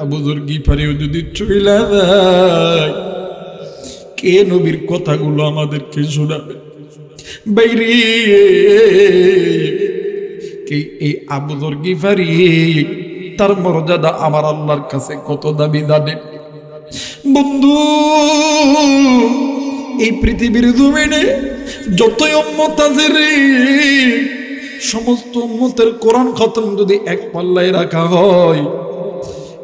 আবু যর গিফারিও যদি চইলা যায়, কে নবীর কথাগুলো আমাদেরকে শোনাবে? বাইরে কে এই আবু যর গিফারি, তার মর্যাদা আমার আল্লাহর কাছে কত দাবি জানেন বন্ধু? এই পৃথিবীর জমিনে যতই উম্মত আছে রে, সমস্ত উম্মতের কোরআন খতম যদি এক পাল্লায় রাখা হয়,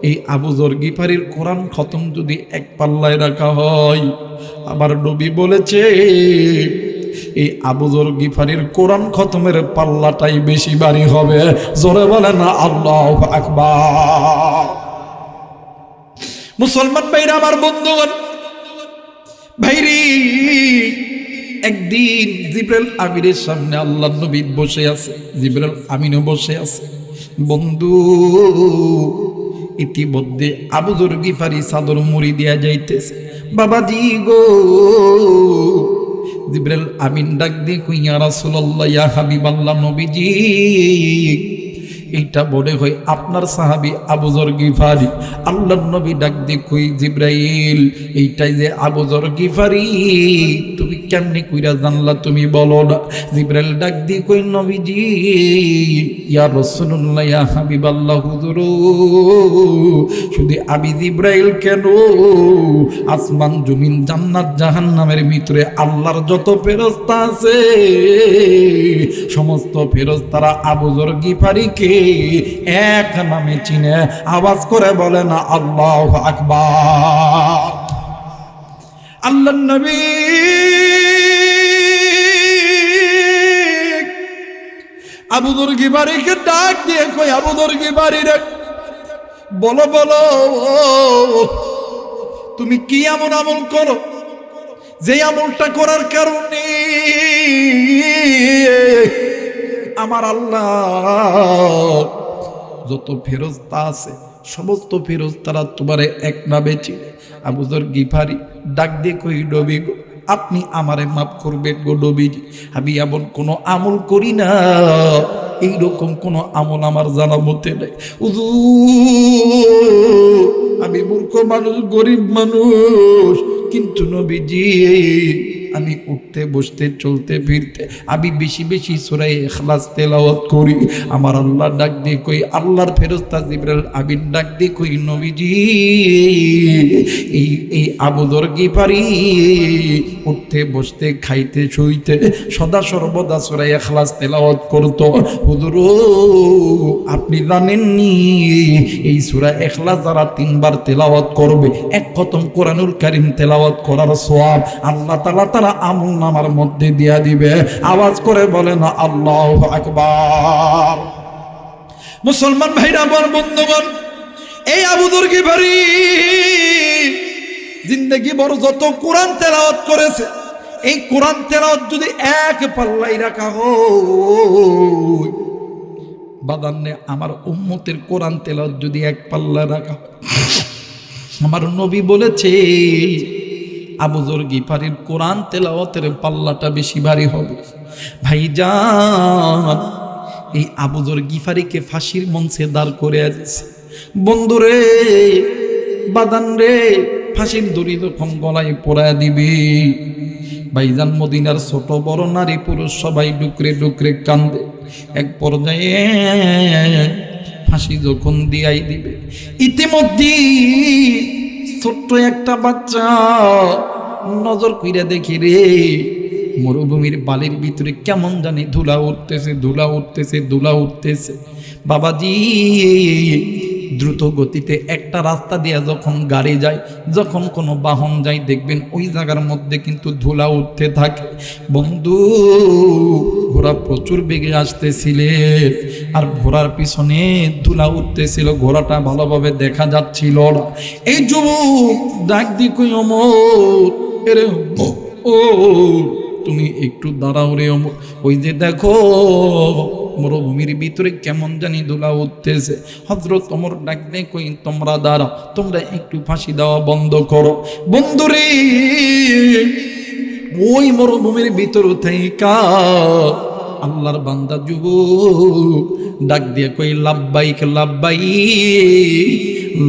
এই আবু যর গিফারির কোরআন খতম যদি এক পাল্লায় রাখা হয়, আবার নবী বলেছে এই আবু যর গিফারির কোরআন খতমের পাল্লাটাই বেশি ভারী হবে। জোরে বলে না আল্লাহু আকবার। মুসলমান ভাইরা, আমার বন্ধুগণ, ভাইরি, একদিন জিবরাইল আমিনের সামনে আল্লাহর নবী বসে আছে, জিবরাইল আমিনও বসে আছে। বন্ধু, ইতিমধ্যে আবু যর গিফারি চাদর মুড়ি দিয়া যাইতেছে। বাবাজি গো, জিবরাইল আমিন ডাক দিয়ে কই, ইয়া রাসূলুল্লাহ, ইয়া হাবিবাল্লাহ, নবীজি, এইটা মনে হয় আপনার সাহাবী আবু যর গিফারি। আল্লাহর নবী ডাক দিয়ে কই, জিবরাইল, এইটাই যে আবু যর গিফারি, তুমি কেমনে কইরা জানলা, তুমি বলো না। জিবরাইল ডাক দিয়ে কই, নবীজি, ইয়া রাসূলুল্লাহ, ইয়া হাবিবাল্লাহ, হুজুর, শুধু আমি জিবরাইল কেন, আসমান জমিন জান্নাত জাহান্নামের ভিতরে আল্লাহর যত ফেরেশতা আছে, সমস্ত ফেরেশতারা আবু যর গিফারিকে এক নামে চিনে। আওয়াজ করে বলে না আল্লাহু আকবার। আল্লাহর নবী আবু যর গিফারিকে ডাক দিয়ে কই, আবু যর গিফারি রে, বলো বলো, তুমি কি এমন আমল করো যে আমলটা করার কারণে আমার আল্লাহ যত ফেরেশতা আছে সমস্ত ফেরেশতারা তোমারে এক নামে চিনে? আবু যর গিফারি ডাক দিয়ে কই, নবী গো, আপনি আমারে মাফ করবেন গো নবীজি, আমি এমন কোনো আমল করি না, এইরকম কোনো আমল আমার জানা মতে নেই। আমি মূর্খ মানুষ, গরিব মানুষ, কিন্তু নবীজি আমি উঠতে বসতে চলতে ফিরতে আমি বেশি বেশি সূরা ইখলাস তেলাওয়াত করি। আমার আল্লাহ ডাক দিয়ে কই, আল্লাহর ফেরেশতা জিবরাইল আমিন ডাক দিয়ে কই, নবীজি, এই আবু যর গিফারি উঠতে বসতে খাইতে শুইতে সদা সর্বদা সূরা ইখলাস তেলাওয়াত করত। হুজুর, আপনি জানেননি এই সূরা ইখলাস যারা 3 বার তেলাওয়াত করবে, এক খতম কোরআনুল কারীম তেলাওয়াত করার সওয়াব আল্লাহ তাআলা তারা আমলনামার মধ্যে দিয়া দিবে। আওয়াজ করে বলে না আল্লাহু আকবার। মুসলমান ভাইরা, আমার বন্ধুগণ, এই আবু যর গিফারি জিন্দেগি বড় যত কোরআন তেলাওয়াত করেছে, এই কোরআন তেলাওয়াত যদি এক পাল্লায় রাখা হয়, বাদান্নে আমার উম্মতের কোরআন তেলাওয়াত যদি এক পাল্লা রাখা, আমার নবী বলেছে আবু যর গিফারির কোরআন তেলাওয়াতের পাল্লাটা বেশি ভারী হবে। ভাইজান, এই আবু যর গিফারিকে ফাঁসির মঞ্চে দাঁড় করে দিয়েছে। বন্ধুরে, বাদান রে, ফাঁসির দড়ি যখন গলায় পরায় দিবে, ভাইজান মদিনার ছোট বড় নারী পুরুষ সবাই ডুকরে ডুকরে কান্দে। এক পর্যায়ে ফাঁসি যখন দিয়াই দিবে, ইতিমধ্যে ছোট্ট একটা বাচ্চা নজর কইরা দেখি রে, মরুভূমির বালির ভিতরে কেমন জানি ধুলা উঠতেছে, ধুলা উঠতেছে, ধুলা উঠতেছে। বাবাজি, দ্রুত গতিতে একটা রাস্তা দিয়ে যখন গাড়ি যায়, যখন কোনো বাহন যায়, দেখবেন ওই জায়গার মধ্যে কিন্তু ধুলা উঠতে থাকে। বন্ধু, ঘোড়া প্রচুর বেগে আসতেছিল আর ঘোড়ার পিছনে ধুলা উঠতেছিল, ঘোড়াটা ভালোভাবে দেখা যাচ্ছিল না। এই যুবক ডাক দি কই, ওমর, এরে ও তুমি একটু দাঁড়াও রে ওমর, ওই যে দেখো মরুভূমির ভিতরে কেমন জানি ধুলা উঠতেছে। হযরত ওমর ডাক দিয়ে কই, তোমরা দাঁড়াও, তোমরা একটু ফাঁসি দেওয়া বন্ধ করো। বন্ধুরে, ওই মরুভূমির ভিতর থেকে আল্লাহর বান্দা যুবক ডাক দিয়ে কই লাব্বাইক লাব্বাইক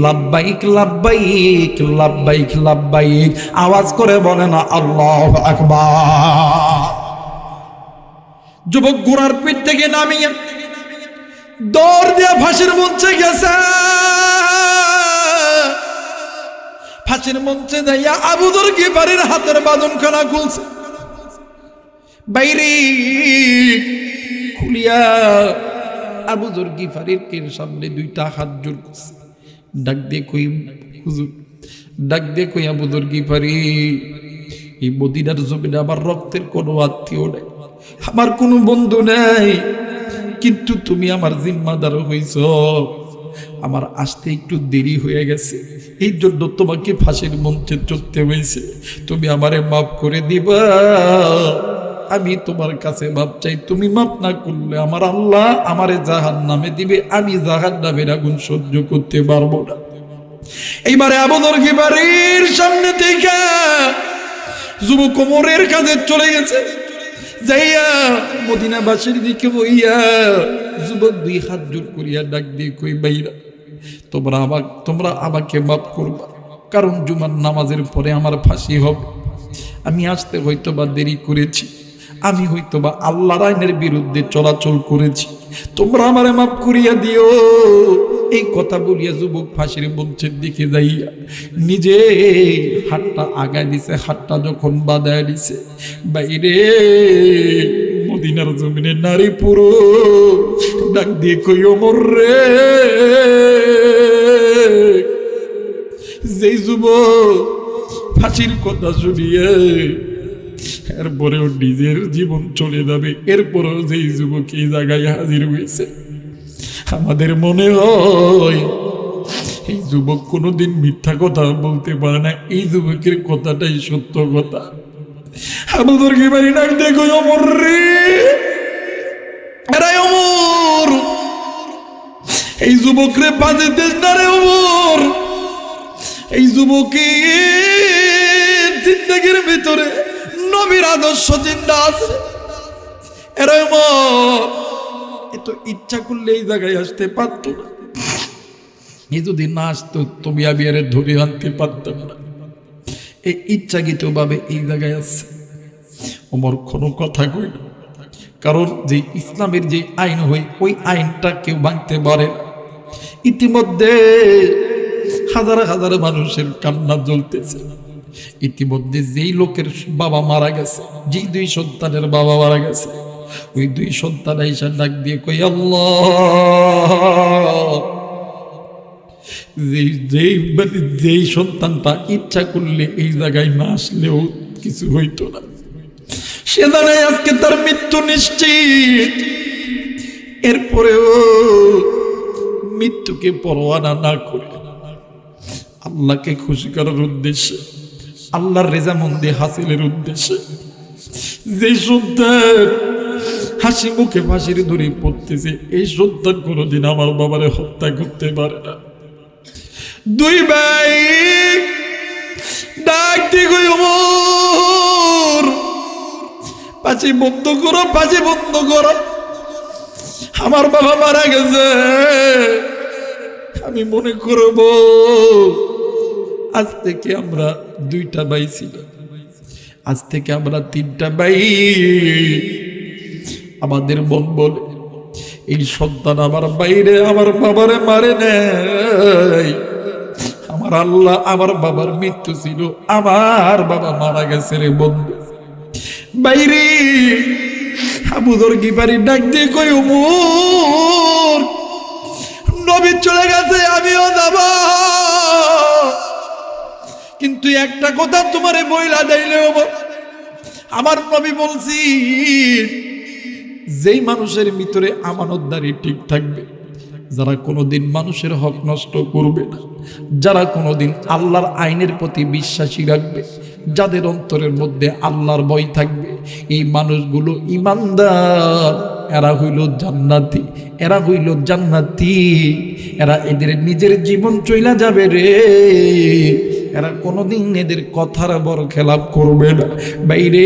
লাব্বাইক লাব্বাইক লাব্বাইক লাব্বাইক, আওয়াজ করে বলে না আল্লাহু আকবার। যুবক ঘোড়ার পিঠ থেকে নামিয়ে দৌড় দিয়ে ফাঁসির মঞ্চে গেছে। ফাঁসির মঞ্চে যাইয়া আবু যর গিফারির হাতের বাঁধনখানা খুলছে, বাইরে খুলিয়া আবু যর গিফারির সামনে দুইটা হাত জোর করছে, ডাক দিয়ে কই হুজুর, ডাক দিয়ে কই আবু যর গিফারি, এই মদিনার জমিনে আমার রক্তের কোনো আত্মীয় নেই, আমার কোনো বন্ধু নেই, কিন্তু তুমি আমার জিম্মাদার হইছ, আমার আসতে একটু দেরি হয়ে গেছে, এই জন্য তোমাকে ফাঁসির মঞ্চে চড়তে হয়েছে, তুমি আমারে মাফ করে দিবা, আমি তোমার কাছে মাপ চাই, তুমি মাপ না করলে আমার আল্লাহ আমারে জাহান্নামে দিবে, আমি জাহান্নামের আগুন সহ্য করতে পারবো না। এইবারে আবু যর গিফারির সামনে থেকে যুবক ওমরের কাছে চলে গেছে, যাইয়া মদিনাবাসীর দিকে বইয়া যুবক দুই হাত জোর করিয়া ডাক দিয়ে কই বাইরা, তোমরা আমাকে মাফ করবা, কারণ জুমার নামাজের পরে আমার ফাঁসি হবে, আমি আসতে হয়তোবা দেরি করেছি, আমি হয়তোবা আল্লাহর আইনের বিরুদ্ধে চলাচল করেছি, তোমরা আমারে মাফ করিয়া দিও। এই কথা বলিয়া যুবক ফাঁসির মঞ্চের দিকে যাইয়া নিজে হাতটা আগায় দিছে, হাতটা যখন বাঁধায় দিছে, বাইরে মদিনার জমিনে নারী পুরুষ ডাক দিয়ে কই ওমর রে, যেই যুবক ফাঁসির কথা শুনিয়ে এরপরেও নিজের জীবন চলে যাবে, এরপরেও যেই যুবক এই জায়গায় হাজির হয়েছে, আমাদের মনে হয় এই যুবক কোনোদিন মিথ্যা কথা বলতে পারে না, এই যুবকের কথাটাই সত্য কথা। আবু যর গিফারি ডাক দিয়ে কই ওমর রে, আরে ওমর, এই যুবক রে বাজে দেশ না রে ওমর, এই যুবকের জিন্দেগির ভিতরে নবীর আদর্শ জিন্দা আছে। আরে ওমর, এ তো ইচ্ছা করলে এই জায়গায় আসতে পারত না, এই যদি না আসতো তুমি আমি আরে ধরে আনতে পারতাম না, এই ইচ্ছাকৃত ভাবে এই জায়গায় আসছে। ওমর কোনো কথা কই না, কারণ যে ইসলামের যে আইন হয় ওই আইনটা কেউ ভাঙতে পারে না। ইতিমধ্যে হাজার হাজার মানুষের কান্না জ্বলতেছে, ইতিমধ্যে যেই লোকের বাবা মারা গেছে, যেই দুই সন্তানের বাবা মারা গেছে, ওই দুই সন্তান আইসা ডাক দিয়ে কই আল্লাহ, যেই সন্তানটা ইচ্ছা করলে এই জায়গায় না আসলেও কিছু হইতো না, সে জানে আজকে তার মৃত্যু নিশ্চিত, এরপরেও মৃত্যুকে পরোয়ানা না করে আল্লাহকে খুশি করার উদ্দেশ্যে, আল্লাহর রেজামন্দি হাসিলের উদ্দেশ্যে যে সন্তান হাসি মুখে ফাঁসির দড়ি পড়তেছে, এই সন্তান কোনোদিন আমার বাবারে হত্যা করতে পারে না। দুই ভাই ডাক দিয়ে কই ওমর, পাঁচি বন্ধ করো, পাঁচি বন্ধ করো, আমার বাবা মারা গেছে, আমি মনে করব আজ থেকে আমরা দুইটা ভাই ছিল, আজ থেকে আমরা তিনটা ভাই। আমাদের মন বলে এই সন্তান আমার বাইরে আমার বাবারে মারে নাই, আমার আল্লাহ আমার বাবার মৃত্যু ছিল, আমার বাবা মারা গেছে রে বন্ধু। বাইরে আবু যর গিফারি ডাক দিয়ে কই ওমর, নবী চলে গেছে, আমিও যাব, কিন্তু একটা কথা তোমারে বইলা দেইলে ওমর, আমার নবী বলছি যেই মানুষের ভিতরে আমানতদারি ঠিক থাকবে, যারা কোনোদিন মানুষের হক নষ্ট করবে না, যারা কোনোদিন আল্লাহর আইনের প্রতি বিশ্বাসী রাখবে, যাদের অন্তরের মধ্যে আল্লাহর ভয় থাকবে, এই মানুষগুলো ঈমানদার, এরা হইল জান্নাতি, এরা হইল জান্নাতি, এরা এদের নিজের জীবন চইলা যাবে রে, এরা কোনোদিন এদের কথার বড় খেলাপ করবে না। বাইরে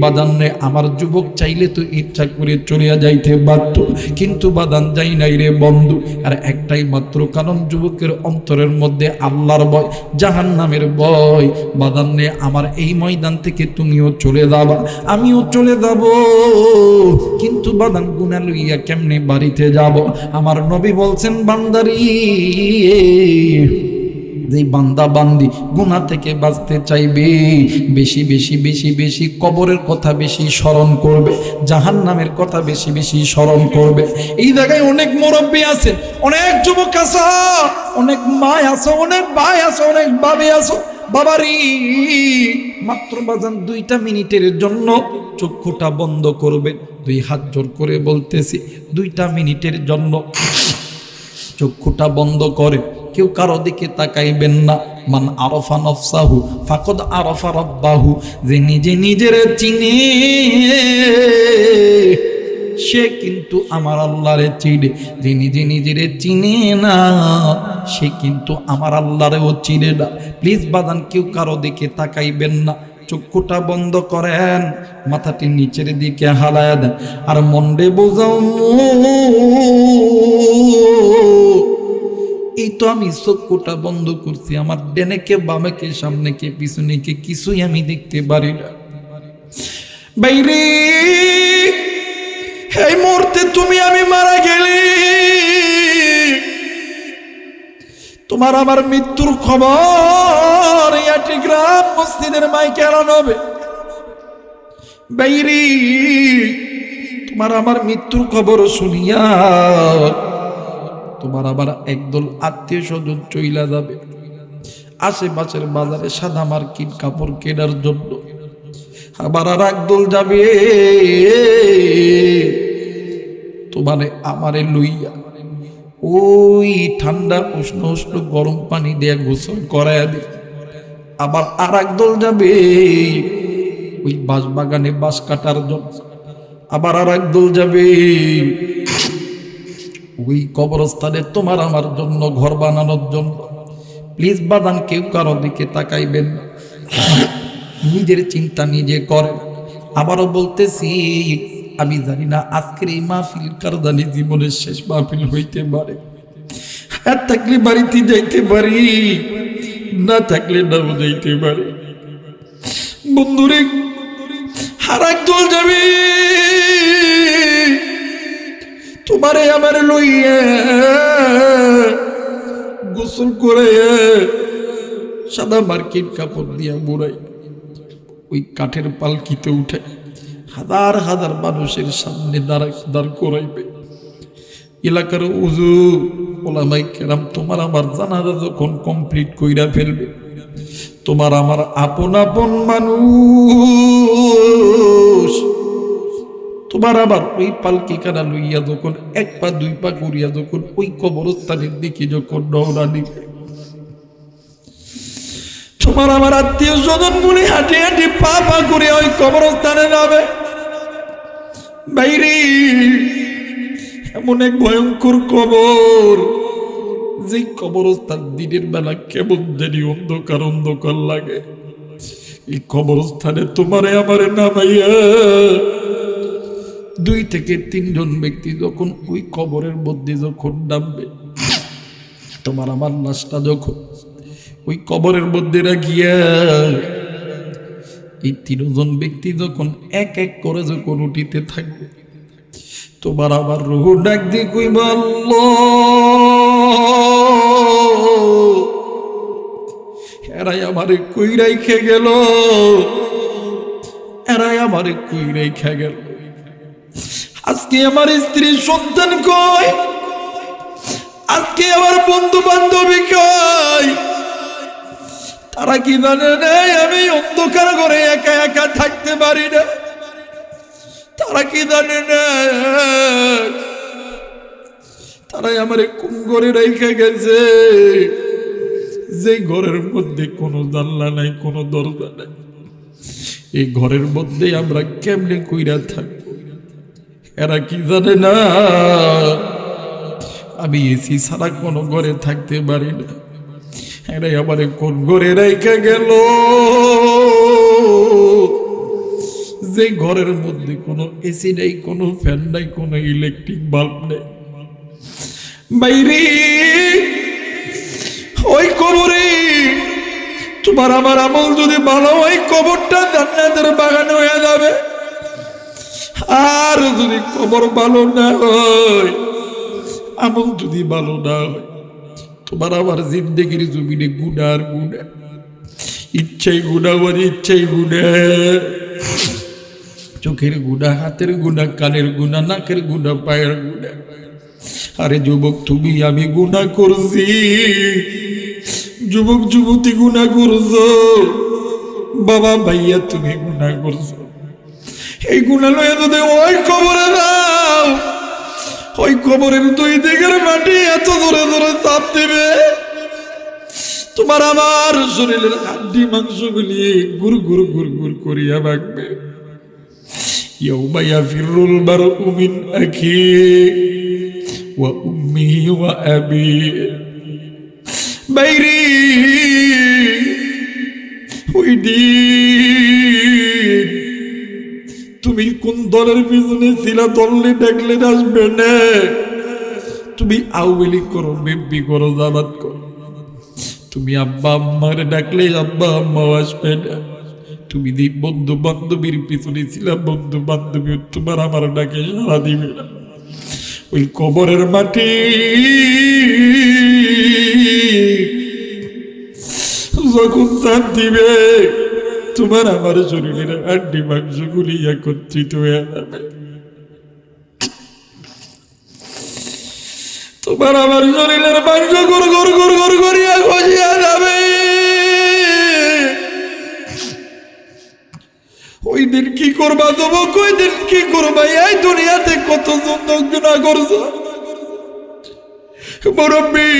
বাদানে আমার যুবক চাইলে তো ইচ্ছা করে চলিয়া যাইতে বাধ্য, কিন্তু বাদান যাই নাই রে বন্ধু। আর একটাই মাত্র কারণ, যুবকের অন্তরের মধ্যে আল্লাহর ভয়, জাহান্নামের ভয়। বাদানে আমার এই ময়দান থেকে তুমিও চলে যাবা, আমিও চলে যাব, কিন্তু বাদান গুনাহ লইয়া কেমনে বাড়িতে যাব? আমার নবী বলছেন, বান্দারি, যে বান্দা বান্দি গুনাহ থেকে বাঁচতে চাইবে, বেশি বেশি বেশি বেশি কবরের কথা বেশি স্মরণ করবে, জাহান্নামের কথা বেশি বেশি স্মরণ করবে। এই জায়গায় অনেক মুরব্বী আছেন, অনেক যুবক আছে, অনেক মা আছে, অনেক ভাই আছে, অনেক বাবি আছে। বাবারি, মাত্র বাজান 2টা মিনিটের জন্য চক্ষুটা বন্ধ করবেন। 2 হাত জোর করে বলতেছি, 2টা মিনিটের জন্য চক্ষুটা বন্ধ করে কেউ কারো দিকে তাকাইবেন না। মান আরফা নফসাহু ফাকাদ আরফা রাব্বাহু, যে নিজে নিজের চিনে সে কিন্তু আমার আল্লাহরে চিনে। যে নিজে নিজের চিনে না, সে কিন্তু আমার আল্লাহরেও চিনে না। প্লিজ বাদান, কেউ কারো দিকে তাকাইবেন না, চক্ষুটা বন্ধ করেন, মাথাটি নিচের দিকে হালায় দেন, আর মন্ডে বোঝাও, এই তো আমি চক্ষুটা বন্ধ করছি, আমার ডানে কে বামে কে সামনে কে পিছনে কে কিছুই আমি দেখতে পারি না। বাইরে এই মুহূর্তে তুমি আমি মারা গেলি, তোমার আমার মৃত্যুর খবর ইয়াটি গ্রাম মসজিদের মাইকে এলানো হবে। বাইরে তোমার আমার মৃত্যুর খবর শুনিয়া তোমার আবার একদল আত্মীয় স্বজন চইলা যাবে আশেপাশের বাজারে সাদা মার্কিন কাপড় কেনার জন্য। আবার আর একদল যাবে তোমারে আমারে লইয়া ওই ঠান্ডা উষ্ণ উষ্ণ গরম পানি দিয়ে গোসল করায় দে। আবার আর একদল যাবে ওই বাঁশ বাগানে বাঁশ কাটার জন্য। আবার আর একদল যাবে ওই কবরস্থানে তোমার আমার জন্য ঘর বানানোর জন্য। প্লিজ বাদান, কেউ কারো দিকে তাকাইবেন না, নিজের চিন্তা নিজে করেন। আবারও বলতেছি, আমি জানি না আজকের এই মাহফিল কার জানি জীবনের শেষ মাহফিল হইতে পারে। আর থাকলে বাড়িতে যাইতে পারি, না থাকলে নাও যাইতে পারি। বন্ধুরে, আর একদল যাবে তোমারে আমার লইয়া গোসল করে সাদা মার্কিন কাপড় দিয়া বুড়াই ওই কাঠের পালকিতে উঠে হাজার হাজার মানুষের সামনে দাঁড় করাইবে। এলাকার উজু ওলামায়ে কেরাম তোমার আমার জানাজা যখন কমপ্লিট কইরা ফেলবে, তোমার আমার আপন আপন মানুষ তোমার আবার ওই পালকি কানা লইয়া যখন 1 পা 2 পা করিয়া যখন ওই কবরস্থানের দিকে যখন রওনা দিবে, তোমার আমার আত্মীয় স্বজন গুলি হাঁটি হাঁটি পা পা করে ওই কবরস্থানে যাবে। বাইরে এমন এক ভয়ঙ্কর কবর, যে কবরস্থান দিনের বেলা কেমন জানি অন্ধকার অন্ধকার লাগে। এই কবরস্থানে তোমারে আমারে নামাইয়া 2 থেকে 3 জন ব্যক্তি যখন ওই কবরের মধ্যে যখন নামবে, তোমার আমার লাশটা যখন ওই কবরের মধ্যে রাখিয়া এই 3 জন ব্যক্তি যখন এক এক করে যখন উঠিতে থাকবে, তোমার আমার রূহ ডাক দিয়ে কইবা, আল্লাহ, এরাই আমারে কই রাইখে গেল, এরাই আমারে কই রাইখা গেল। আজকে আমার স্ত্রী সন্তান কই, আজকে আমার বন্ধু বান্ধবী কই, তারা কি জানে না আমি অন্ধকার ঘরে একা একা থাকতে পারি না? তারা কি জানে না তারাই আমার কোন ঘরে রেখে গেছে, যে ঘরের মধ্যে কোনো জানলা নাই, কোনো দরজা নাই। এই ঘরের মধ্যে আমরা কেমনে কইরা থাকবো? এরা কি জানে না আমি এসি ছাড়া কোনো ঘরে থাকতে পারি না, এরাই আমারে কোন ঘরে রাইখা গেল, যে ঘরের মধ্যে কোনো এসি নাই, কোনো ফ্যান নাই, কোনো ইলেকট্রিক বাল্ব নেই। বাইরে ওই কবরে তোমার আমার আমল যদি ভালো হয়, কবরটা জান্নাতের বাগান হয়ে যাবে। আর যদি কবর ভালো না হয়, আমল যদি ভালো না হয়, তোমার আমার জিন্দেগির জমিনে গুনাহ আর গুনাহ, ইচ্ছাই গুনাহ, মানে ইচ্ছাই গুনাহ, চোখের গুনাহ, হাতের গুনাহ, কানের গুনাহ, নাকের গুনাহ, পায়ের গুনাহ। আরে যুবক, তুমি আমি গুনাহ করছি, যুবক যুবতী গুনাহ করছো, বাবা ভাইয়া তুমি গুনাহ করছো। এই গুনাহ লয়ে যদি ওই কবরে দাও, ওই কবরের দুই দিকের মাটি এত জোরে জোরে চাপ দেবে, তোমার আমার শরীরের হাড্ডি মাংসগুলি গুর গুর গুর গুর করিয়া ভাগবে। ইয়াউমা ইয়াফিরুল মারউ মিন আখিহি ওয়া উম্মিহি ওয়া আবিহি। বাইরে ওই দিন তুমি কোন দলের পিছনে ছিলা, দললে দেখলে আসবে না। তুমি আওয়ামী করো, বিএনপি করো, জামাত করো, তুমি আব্বা আম্মারে ডাকলে আব্বা আম্মাও আসবে না। তুমি বন্ধু বান্ধবীর পিছনে ছিলা, বন্ধু বান্ধবী তোমার আমার ডাকে সাড়া দিবে না। ওই কবরের মাটি যখন চাপ দিবে, তোমার আমার শরীরের হাড্ডি মাংসগুলি একত্রিত হয়ে যাবে, তোমার আমার শরীরের মাংস গড় গড় গড় গড় করিয়া খসিয়া যাবে। ওই দিন কি করবা যুবক, ওই দিন কি করবা? এই দুনিয়াতে কত গুনাহ করছো মুরব্বী,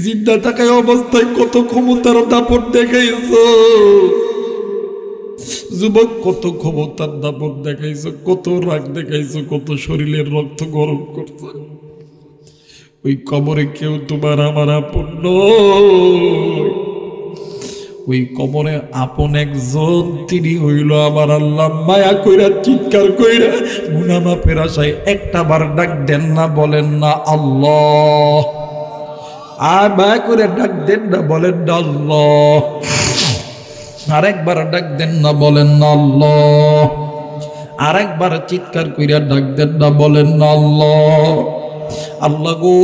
জিন্দা থাকায় অবস্থায় কত ক্ষমতার দাপট দেখাইছো যুবক, কত ক্ষমতার দাপট দেখাইছো, কত রাগ দেখাইছো, কত শরীরের রক্ত গরম করছো। ওই কবরে কেউ তোমার আমার আপন নয়। ওই কবরে আপন একজন, তিনি হইল আমার আল্লাহ। মায়া কইরা চিৎকার কইরা গুনাহ মাফের আশায় একটা বার ডাক দেন না, বলেন না আল্লাহ। আর মায়া করে ডাক দেন না, বলেন না আল্লাহ। আরেকবার ডাক দেন না, বলেন না আল্লাহ। আরেকবার চিৎকার কইরা ডাক দেন না, বলেন না আল্লাহ। আল্লাহ গো,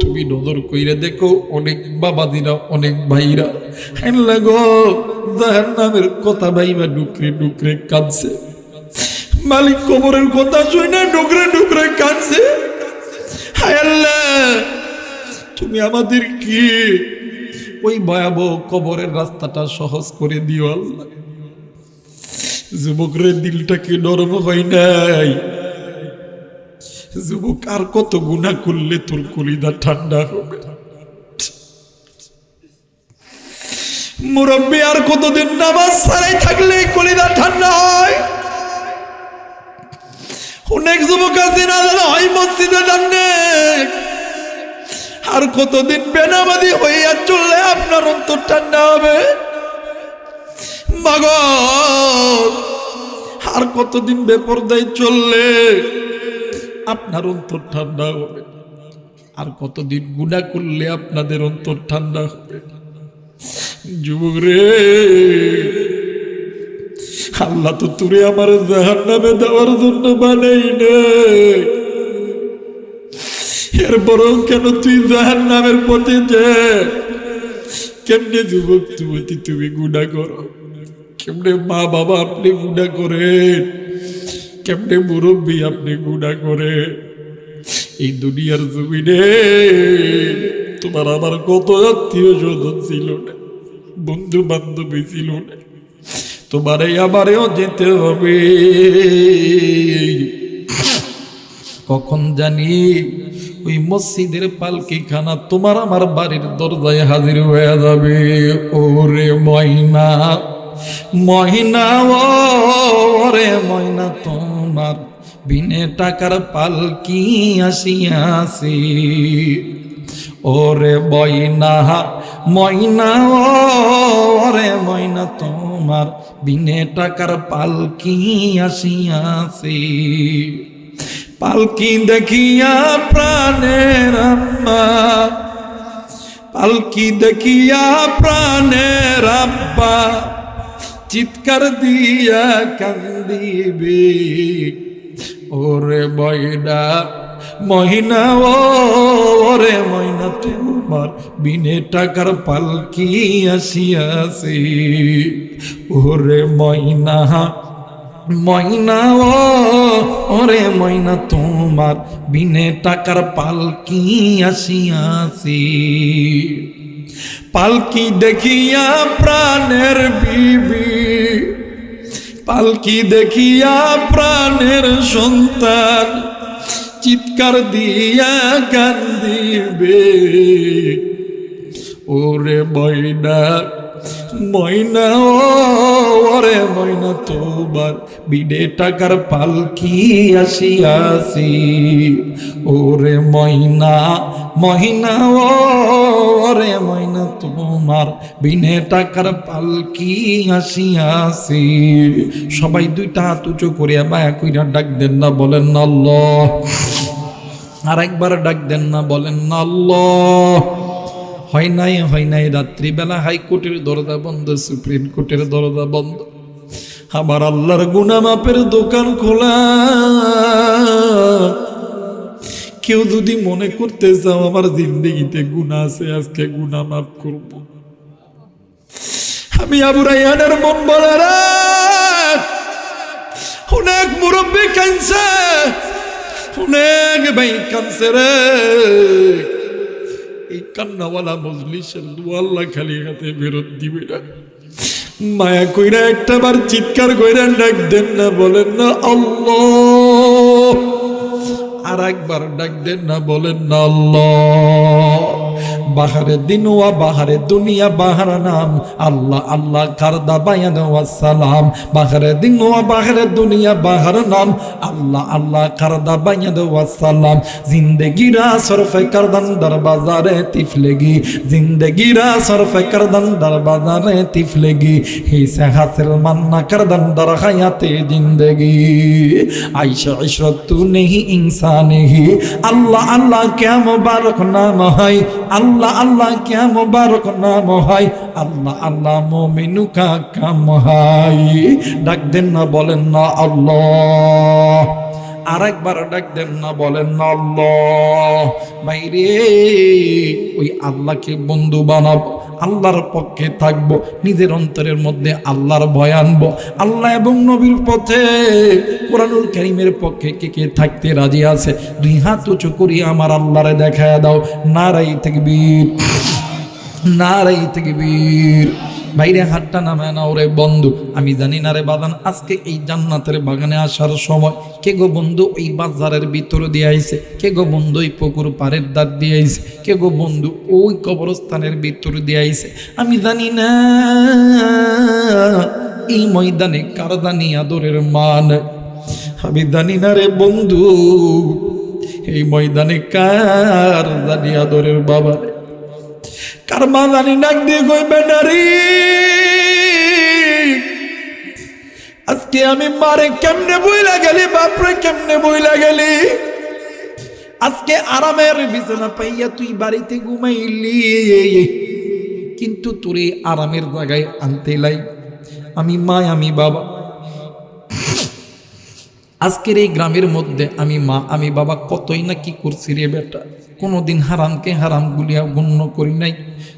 তুমি নজর কইরা দেখো, অনেক বাবাদিরা, অনেক ভাইরা আল্লাহ গো জাহান্নামের কথা ভাইবা ডুকরে ডুকরে কাঁদছে। মালিক কবরের কথা শুনে ডুকরে ডুকরে কাঁদছে। হায় আল্লাহ, তুমি আমাদের কি ওই ভয়াবহ কবরের রাস্তাটা সহজ করে দিও আল্লাহ। যুবকরে দিলটা কি নরম হয় নাই? যুবক, আর কত গুনাহ করলে তোর কলিজা ঠান্ডা হবে? মুরব্বী, আর কতদিন নামাজ ছাড়াই থাকলে কলিজা ঠান্ডা হয়? অনেক যুবক আছে না হয় মসজিদে জানে, আর কতদিন বেনামাজি হইয়া চললে আপনার অন্তর ঠান্ডা হবে? মাগো, আর কতদিন বেপরদায় চললে আপনার অন্তর ঠান্ডা হবে? আর কতদিন গুনাহ করলে আপনাদের অন্তর ঠান্ডা হবে? যুবক রে, আল্লাহ তো তুরে আমার জাহান্নামে দেওয়ার জন্য বানাই নাই। এরপরও কেন তুই জাহান্নামের পথে যা? কেমনে যুবক যুবতী তুমি গুনাহ করো? কেমনে মা বাবা আপনি গুনাহ করেন? কেমনে মুরব্বী আপনি গুনাহ করেন? এই দুনিয়ার জমিনে তোমার আমার কত আত্মীয় স্বজন ছিল না, বন্ধু বান্ধবী ছিল না। তোমার আমারেও যেতে হবে। কখন জানি ওই মসজিদের পালকিখানা তোমার আমার বাড়ির দরজায় হাজির হয়ে যাবে। ওরে ময়না ময়না, ওরে ময়না, তোমার বিনে টাকার পালকি আসিয়াছে। ওরে ময়না ময়না ওরে ময়না তোমার বিনে টাকার পালকি আসিয়াছে। পালকি দেখিয়া প্রাণের আম্মা, পালকি দেখিয়া প্রাণের আব্বা চিৎকার দিয়া কান্দিবে। ওরে ময়না ময়না ওরে ময়না তোমার বিনে টাকার পালকি আসিয়াছে। ওরে ময়না ময়না ওরে ময়না তোমার বিনে টাকার পালকি আসিয়াছে। পালকি দেখিয়া প্রাণের বিবি, পালকি দেখিয়া প্রাণের সন্তান চিৎকার দিয়া কান্দিবে। ওরে ময়না ময়না ওরে ময়না তোমার বিনে টাকার পালকি আসিয়াছে। ওরে ময়না ময়না ওরে ময়না তোমার বিনে টাকার পালকি আসিয়াছে। সবাই দুইটা হাত উঁচু করিয়া বায়া কইরা ডাক দেন না, বলেন না আল্লাহ। আর একবার ডাক দেন না, বলেন না আল্লাহ। হয় নাই রাত্রিবেলা হাইকোর্টের দরজা বন্ধ, সুপ্রিম কোর্টের দরজা বন্ধ, আমার আল্লাহর গুনাহ মাপের দোকান খোলা। কেউ যদি মনে করতে চাও আমার জিন্দগিতে গুনাহ আছে, আজকে গুনাহ মাফ করব। আমি আবু রায়হানের মন বলে রে, অনেক মুরব্বী কাঁদছে, অনেক ভাই কাঁদছে রে। এই কান্নাওয়ালা মজলিসের দোয়া আল্লাহ খালি হাতে ফেরত দিবে না। মায়া কইরা একটা বার চিৎকার কইরা ডাক দেন না, বলেন না আল্লাহ। আর একবার ডাক দেন না, বলেন না আল্লাহ। বাহারে দিন ওয়া বাহারে দুনিয়া বাহার নাম আল্লাহ আল্লাহ কারদা বায়ান ওয়াসালাম। বাহারে দিন ওয়া বাহারে দুনিয়া বাহার নাম আল্লাহ আল্লাহ কারদা বায়ান ওয়াসালাম। জিন্দগিরা সরফে করদান দর বাজারে তিফলেগি, জিন্দগিরা সরফে করদান দর বাজারে তিফলেগি, হিসে হাসিল মান্না করদান দর হায়াতে জিন্দগি। আইশা ইশরতু নেহি इंसान ही अल्लाह अल्लाह क्या मुबारक नाम है, अल्लाह अल्लाह क्या मुबारक नाम है, अल्लाह अल्लाह मोमिनु का काम है। डाक देन ना, बोलेन ना अल्लाह। আর একবার ডাক দেন না, বলেন না আল্লাহ। বাইরে ওই আল্লাহকে বন্ধু বানাবো, আল্লাহর পক্ষে থাকবো, নিজের অন্তরের মধ্যে আল্লাহর ভয় আনবো। আল্লাহ এবং নবীর পথে কোরআনুল কারীমের পক্ষে কে কে থাকতে রাজি আছে? দুই হাত উঁচু করিয়া আমার আল্লাহরে দেখায় দাও। নারাই তাকবীর, নারাই তাকবীর। বাইরে হাতটা নামায় না ওরে বন্ধু। আমি জানি না রে বাদান, আজকে এই জান্নাতের বাগানে আসার সময় কে গো বন্ধু ওই বাজারের ভিতর দিয়ে আইছে, কে গো বন্ধু ওই পুকুর পাড়ের দাঁত দিয়ে আইছে, কে গো বন্ধু ওই কবরস্থানের ভিতর দিয়ে আইছে। আমি জানি না এই ময়দানে কার জানি আদরের মান। আমি জানি না রে বন্ধু এই ময়দানে কার জানি আদরের বাবা, কার মা জানি নাক দিয়ে কইবে নারী আজকে আমি মারে কেমনে বইলা গেলি, বাপরে কেমনে বইলা গেলি। আজকে আরামের বিছানা পাইয়া তুই বাড়িতে ঘুমাইলি, কিন্তু তোরে আরামের জায়গায় আনতে লাই আমি মা, আমি বাবা। আজকের এই গ্রামের মধ্যে আমি মা আমি বাবা কতই না কি করছি রে বেটা। কোনোদিন হারামকে হারাম বলিয়া গণ্য করি নাই,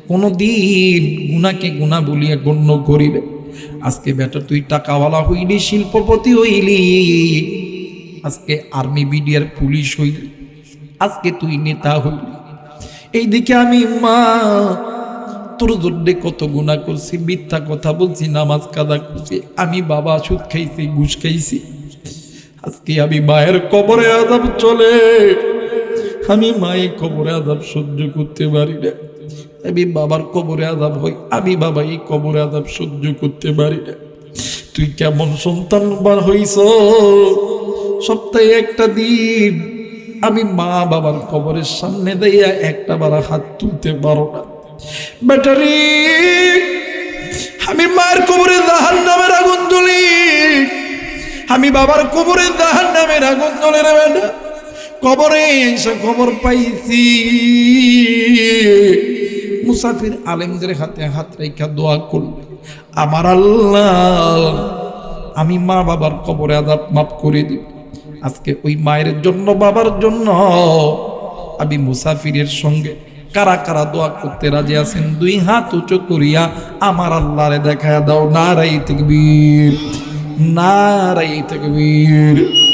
কোনোদিন গুনাকে গুণা বলিয়া গণ্য করি রে। আজকে বেটা তুই টাকাওয়ালা হইলি, শিল্পপতি হইলি, আজকে আর্মি বিডিআর পুলিশ হইলি, আজকে তুই নেতা হইলি। এইদিকে আমি মা তোর জন্যে কত গুনাহ করছি, মিথ্যা কথা বলছি, নামাজ কাদা করছি। আমি বাবা সুদ খাইছি, ঘুষ খাইছি। আজকে আমি মায়ের কবরে আযাব চলে, আমি মায়ের কবরে আযাব সহ্য করতে পারি না। আমি বাবার কবরে আযাব হই, আমি বাবা এই কবরে আযাব সহ্য করতে পারি না। তুই কেমন সন্তান বার হইছ, সপ্তাহে একটা দিন আমি মা বাবার কবরের সামনে দাইয়া একটা বার হাত তুলতে পারো না। ব্যাটারি, আমি মার কবরে জাহান্নামের আগুন জ্বলি, আমি বাবার কবরে জাহান্নামের আগুন জ্বলে রে বেটা। কবরে এসে খবর পাইছি মুসাফির আলেমদের হাতে হাত রেখা দোয়া করবে, আমার আল্লাহ আমি মা বাবার কবরে আযাব মাফ করে দিব। আজকে ওই মায়ের জন্য বাবার জন্য আমি মুসাফিরের সঙ্গে কারা কারা দোয়া করতে রাজি আছেন? দুই হাত উঁচু করিয়া আমার আল্লাহরে দেখায় দাও। নারায়ে তাকবীর, নারায়ে তাকবীর।